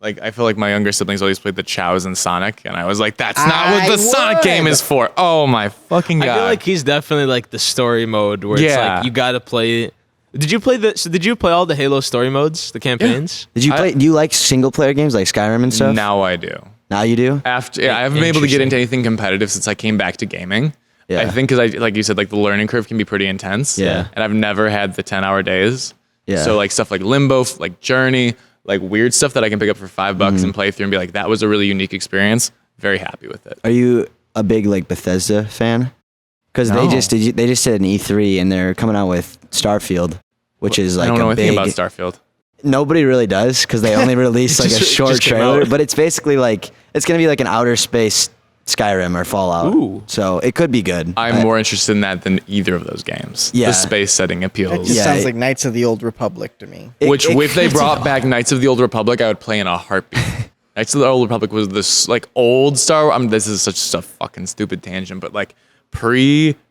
Like, I feel like my younger siblings always played the Chows and Sonic, and I was like, that's not what the Sonic game is for. Oh my fucking God. I feel like he's definitely like the story mode where it's Yeah. like you gotta play. Did you play all the Halo story modes, the campaigns? Did you play? Do you like single player games like Skyrim and stuff? Now I do. Now you do? I haven't been able to get Interesting. into anything competitive since I came back to gaming. Yeah. I think because like you said, like the learning curve can be pretty intense. Yeah. And I've never had the 10-hour days. Yeah. So like stuff like Limbo, like Journey, like weird stuff that I can pick up for $5 and play through and be like, that was a really unique experience. Very happy with it. Are you a big like Bethesda fan? Because No. they just did an E3 and they're coming out with Starfield, which is like I don't know a anything big. about Starfield. Nobody really does because they only released like a Just short came trailer, out. but it's basically like it's gonna be like an outer space Skyrim or Fallout. Ooh. So it could be good. I'm more interested in that than either of those games. Yeah. The space setting that appeals. just Yeah, sounds it- like Knights of the Old Republic to me. Which, if they it's- brought back Knights of the Old Republic, I would play in a heartbeat. Knights of the Old Republic was this like old Star Wars. I mean, this is such a fucking stupid tangent, but like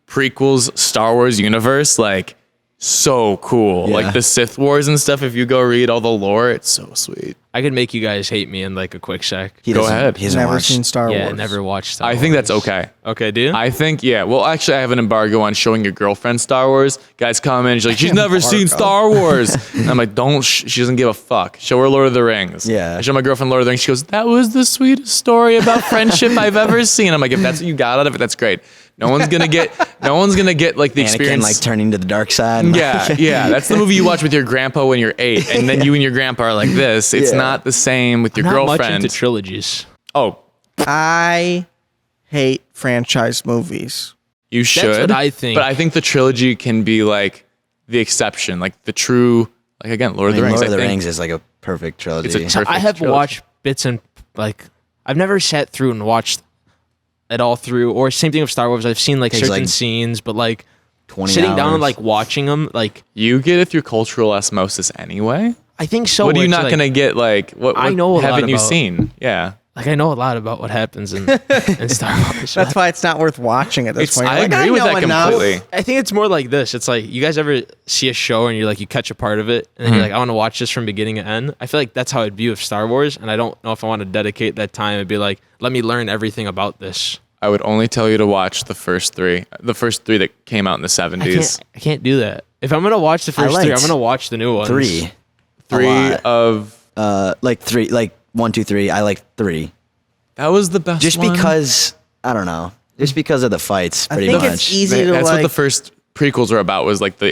prequels Star Wars universe, like so cool. Yeah. Like the Sith Wars and stuff. If you go read all the lore, it's so sweet. I could make you guys hate me in like a quick sec. He Go doesn't- ahead. He doesn't Never watch- seen Star Yeah, Wars. never watched Star I think that's Wars. okay. Okay, do you? I think, yeah. Well, actually, I have an embargo on showing your girlfriend Star Wars. Guys come in, she's like, she's never seen Embargo. Star Wars. And I'm like, don't, she doesn't give a fuck. Show her Lord of the Rings. Yeah. I show my girlfriend Lord of the Rings. She goes, that was the sweetest story about friendship I've ever seen. I'm like, if that's what you got out of it, that's great. No one's gonna get like the Anakin experience. like turning to the dark side. Yeah. That's the movie you watch with your grandpa when you're 8, and then you and your grandpa are like this. It's Yeah. not the same with your Not much girlfriend. into trilogies. Oh, I hate franchise movies. you should. what I think. But I think the trilogy can be like the exception, like the true, like again, Lord of the Rings. Lord of I the think Rings is like a perfect trilogy. It's a So I perfect have trilogy. watched bits and like I've never sat through and watched it all through. Or same thing with Star Wars. I've seen like Takes, certain like, scenes, but like 20 sitting down and hours. like watching them, like You get it through cultural osmosis anyway. I think so. What are where you it's not like, gonna get? Like what? I what know a lot haven't you about- seen? Yeah. Like I know a lot about what happens in Star Wars. That's why it's not worth watching at this It's, point. You're I like, agree with know that enough. completely. I think it's more like this. It's like you guys ever see a show and you're like you catch a part of it and then you're like I want to watch this from beginning to end. I feel like that's how I'd view of Star Wars, and I don't know if I want to dedicate that time and be like, let me learn everything about this. I would only tell you to watch the first three that came out in the 70s. I can't do that. If I'm gonna watch the first three, I'm liked gonna watch the new ones. three. Three lot. of Like three, like 1, 2, 3. I like 3. that was the best. Just one. because I don't know. Just because of the fights, I pretty think much. it's easy to That's like. what the first prequels were about. Was like the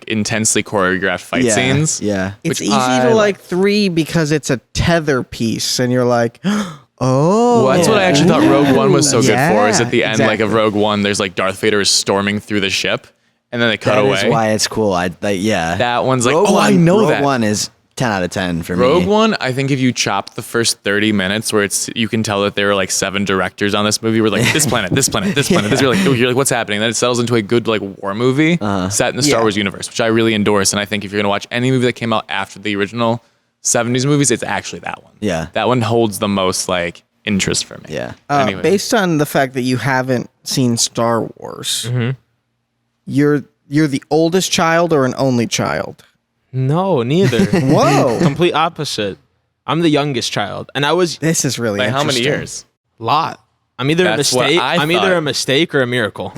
intensely choreographed fight yeah, scenes. Yeah. it's which easy I to like 3 because it's a tether piece, and you're like, oh. Well, that's what I actually thought Rogue One was so good for. Is Yeah, at the end, like of exactly. Rogue One, there's like Darth Vader is storming through the ship, and then they cut That away. is why it's cool. I like yeah. That one's like, Rogue oh, I know Rogue that. One is 10 out of 10 for Rogue me. One, I think if you chop the first 30 minutes where it's you can tell that there were like 7 directors on this movie. We're like this planet, this planet, this planet. This you're like what's happening? Then it settles into a good like war movie set in the Star Yeah. Wars universe, which I really endorse. And I think if you're gonna watch any movie that came out after the original 70s movies, it's actually that one. Yeah. That one holds the most like interest for me. Yeah. Anyway. Based on the fact that you haven't seen Star Wars, Mm-hmm. you're the oldest child or an only child? No, neither. Whoa. Complete opposite. I'm the youngest child, and I was This is really By how many interesting. years? a lot. I'm either That's a what mistake. I I'm either thought. a mistake or a miracle.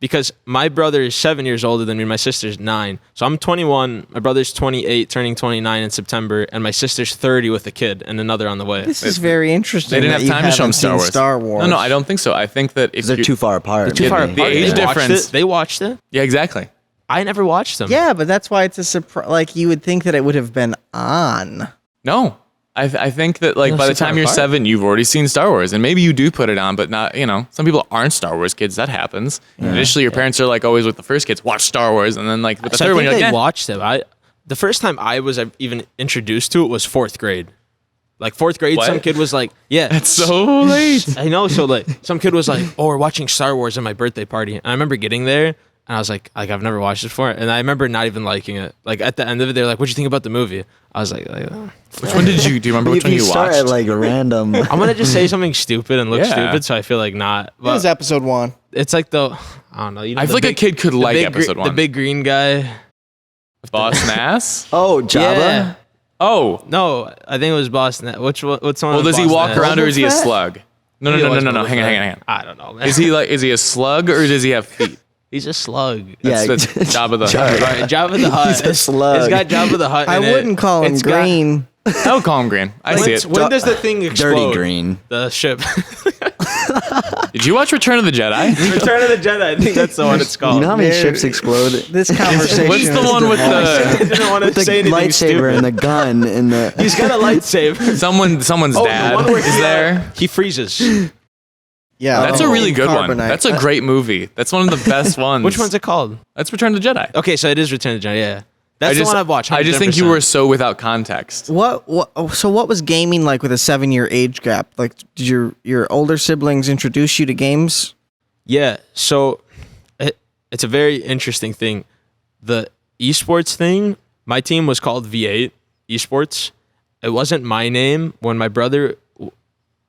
Because my brother is 7 years older than me. My sister's 9. So I'm 21. My brother's 28, turning 29 in September, and my sister's 30 with a kid and another on the way. This is very interesting. They didn't that have you time to show them haven't seen Star Wars. Star Wars. No, I don't think so. I think that if They're you- too far apart. Too far the apart. age They watched difference- it. They watched it. Yeah, exactly. I never watched them. Yeah, but that's why it's a surprise. Like, you would think that it would have been on. No. I think that like by the time you're 7, you've already seen Star Wars, and maybe you do put it on, but not, some people aren't Star Wars kids. That happens. Initially, your parents are like always with the first kids, watch Star Wars, and then like with the third one, you're like, watched them. The first time I was even introduced to it was 4th grade. Like 4th grade, some kid was like, yeah. That's so late. I know. So like some kid was like, oh, we're watching Star Wars at my birthday party. And I remember getting there and I was like I've never watched it before. And I remember not even liking it. Like at the end of it, they're like, what'd you think about the movie? I was like which one do you remember which one you start watched? at like a random. I'm going to just say something stupid and look stupid. So I feel like not. It was episode 1. It's like I don't know. I feel like a kid could like episode 1. The big green guy. Boss Nass? Oh, Jabba? Yeah. Oh. No, I think it was Boss Nass. What's one? Well, does he walk around or is he a slug? No. Hang on. I don't know, man. Is he a slug or does he have feet? He's a slug. That's Jabba the Hutt. Right, Jabba the Hutt. He's a slug. It's got Jabba the Hutt in I wouldn't call him green. I would call him green. I see it. When does the thing explode? Dirty green. The ship. Did you watch Return of the Jedi? Return of the Jedi. I think that's the one it's called. You know how many ships explode? This conversation. What's the is one with I the didn't want to The say anything lightsaber stupid. and the gun and the. He's got a lightsaber. someone's the dad one where is there? He freezes. Yeah, That's a really good one. Carbonite. That's a great movie. That's one of the best ones. Which one's it called? That's Return of the Jedi. Okay, so it is Return of the Jedi. Yeah, that's the one I've watched. I just think you 100%. were so without context. So what was gaming like with a 7-year age gap? Like, did your older siblings introduce you to games? Yeah, so it's a very interesting thing. The esports thing, my team was called V8 Esports. It wasn't my name. When my brother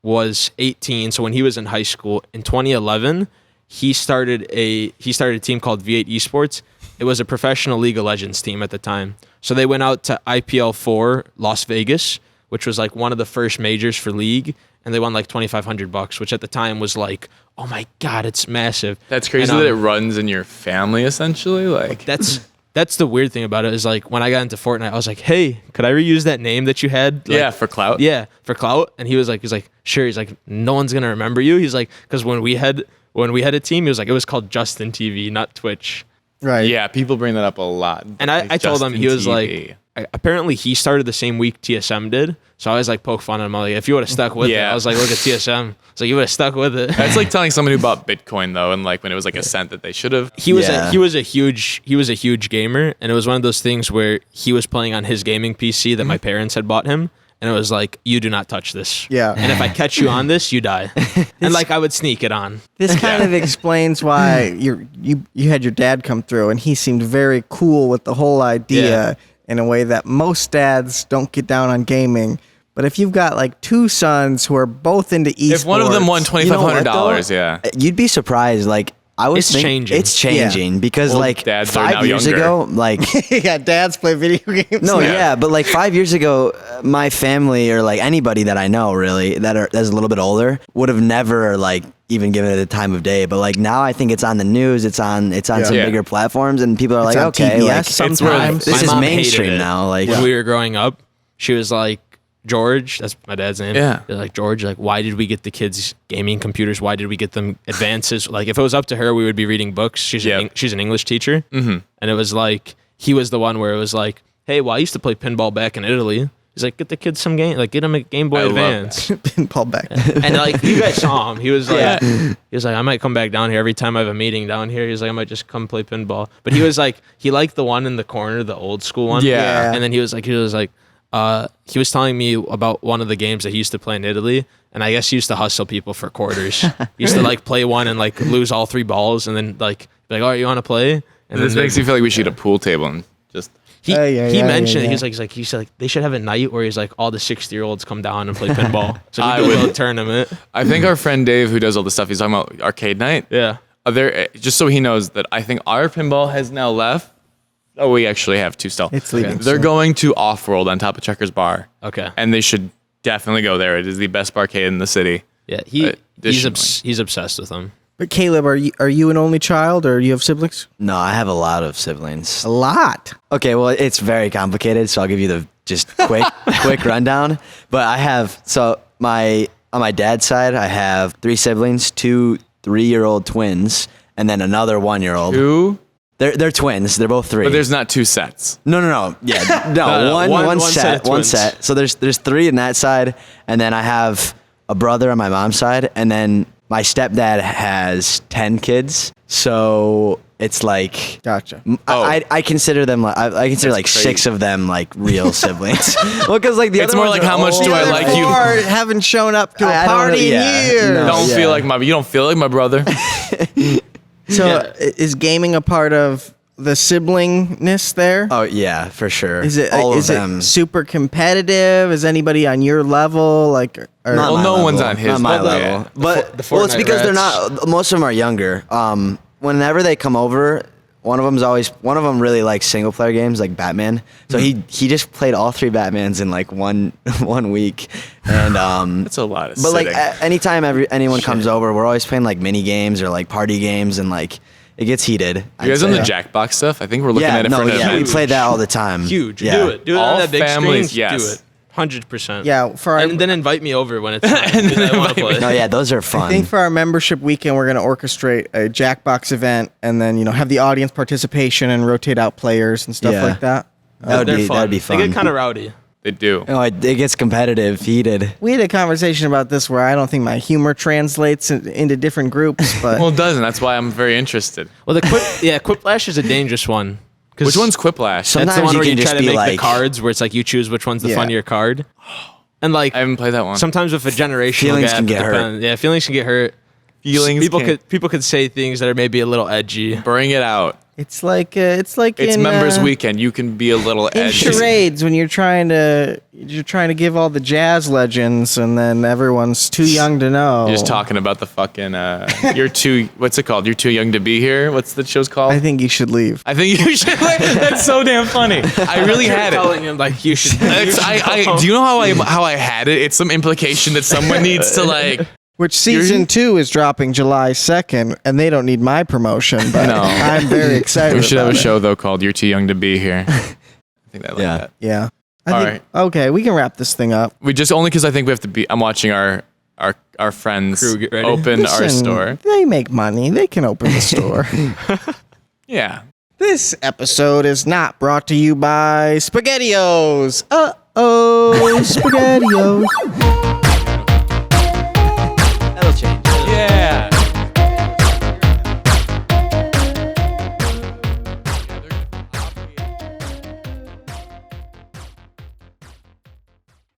was 18, so when he was in high school, in 2011, he started a team called V8 Esports. It was a professional League of Legends team at the time. So they went out to IPL 4 Las Vegas, which was like one of the first majors for League, and they won like $2,500, which at the time was like, oh my God, it's massive. That's crazy And, that it runs in your family essentially. Like that's the weird thing about it is like when I got into Fortnite, I was like, hey, could I reuse that name that you had? Like, yeah, for clout. Yeah, for clout. And he's like, sure. He's like, no one's gonna remember you. He's like, because when we had a team, he was like, it was called Justin TV, not Twitch. Right. Yeah, people bring that up a lot. And I told him, he was like, apparently he started the same week TSM did. So I was like poke fun at him. I'm like, if you would have stuck with it, I was like, look at TSM. It's like you would have stuck with it. That's like telling someone who bought Bitcoin though, and like when it was like a cent that they should have. He was a huge gamer, and it was one of those things where he was playing on his gaming PC that my parents had bought him. And it was like, you do not touch this. Yeah. And if I catch you on this, you die. And like I would sneak it on. This kind of explains why you had your dad come through, and he seemed very cool with the whole idea in a way that most dads don't get down on gaming. But if you've got like 2 sons who are both into esports, If one of them won $2,500, yeah, You'd be surprised. Like I was changing. It's changing because Well, like dads are now 5 years younger. ago, like yeah, dads play video games. no, now. yeah, but like 5 years ago, my family or like anybody that I know really that's a little bit older would have never like even given it a time of day. But like now, I think it's on the news. It's on some bigger platforms, and people are It's like, on okay, TBS like sometimes. this My is mom hated mainstream it. now. Like When we were growing up, she was like, George, that's my dad's name. Yeah. They're like, George, like, why did we get the kids gaming computers? Why did we get them advances? Like, if it was up to her, we would be reading books. She's an English teacher. Mm-hmm. And it was like, he was the one where it was like, hey, well, I used to play pinball back in Italy. He's like, get the kids some game, like, get them a Game Boy Advance. Pinball back. And like, you guys saw him. He was like, I might come back down here every time I have a meeting down here. He's like, I might just come play pinball. But he was like, he liked the one in the corner, the old school one. Yeah. And then he was he was telling me about one of the games that he used to play in Italy, and I guess he used to hustle people for quarters. He used to like play one and like lose all 3 balls, and then like be like, all right, you want to play? And this makes me feel like we should get a pool table and just. He Yeah, mentioned yeah. he said like they should have a night where he's like all the 60-year-olds come down and play pinball. So we do a little tournament. I think our friend Dave, who does all the stuff, he's talking about arcade night. Yeah. There, just so he knows that I think our pinball has now left. Oh, we actually have 2 still. It's leaving They're soon. going to Off-World on top of Checkers Bar. Okay. And they should definitely go there. It is the best barcade in the city. Yeah. Additionally. He's obsessed with them. But Caleb, are you an only child, or do you have siblings? no, I have a lot of siblings. A lot. Okay, well, it's very complicated, so I'll give you the just quick rundown. But I have on my dad's side, I have 3 siblings, 2 3-year-old twins, and then another 1-year-old. 2 They're twins. They're both 3. But there's not 2 sets. No. Yeah, no. One set. So there's 3 in that side, and then I have a brother on my mom's side, and then my stepdad has 10 kids. So it's like, Gotcha. I consider them like I consider like crazy. 6 of them like real siblings. Well, because like the It's other more ones like are how much do I old. like you? Or haven't shown up to a I don't know, party in yeah. years. No. You don't feel like my brother. So is gaming a part of the siblingness there? Oh yeah, for sure. Is it all is of it them? super competitive? Is anybody on your level? Like, or, Not Well, my no level. one's on his Not my level. level. Yeah. But The well, it's Fortnite because they're rats. not. Most of them are younger. Whenever they come over, one of them really likes single player games like Batman. So he just played all 3 Batmans in like one week, and That's a lot of But like sitting. anytime anyone comes over, we're always playing like mini games or like party games, and like it gets heated. You guys on the Jackbox stuff? I think we're looking at it for an we event. play that all the time. Huge. Yeah. Do it All on that big families, screen. yes. Do it. 100%. yeah, for our, And then invite me over when it's time. I want to play. No, yeah, those are I fun. think for our membership weekend, we're going to orchestrate a Jackbox event, and then have the audience participation and rotate out players and stuff Yeah. like that. That'd They're be fun. fun. They get kind of rowdy. They do. Oh, it gets competitive, heated. We had a conversation about this where I don't think my humor translates into different groups, but Well, it doesn't. That's why I'm very interested. Well, the Quiplash is a dangerous one. 'Cause Which one's Quiplash? That's Sometimes the one you where can you just try to be make the like- cards where it's like you choose which one's the Yeah. funnier card. And like I haven't played that one. sometimes with a generational Feelings gap, can get it hurt. depends. Yeah, feelings can get hurt. Feelings People could say things that are maybe a little edgy. Bring it out. it's like It's in members weekend. You can be a little in edgy. charades when you're trying to give all the jazz legends, and then everyone's too young to know. You're just talking about the fucking. You're too. What's it called? You're too young to be here. What's the show's called? I think you should leave. I think you should. That's so damn funny. I really had it. Telling him like you should. Do you know how I had it? It's some implication that someone needs to like. Which season 2 is dropping July 2nd, and they don't need my promotion, but No. I'm very excited. We should have a about it. show though called "You're Too Young to Be Here." I think I like Yeah. that. Yeah. All Okay, we can wrap this thing up. We just only because I think we have to be. I'm watching our friends Crew get ready. open our Listen, store. They make money. They can open the store. Yeah. This episode is not brought to you by SpaghettiOs. Uh-oh, SpaghettiOs.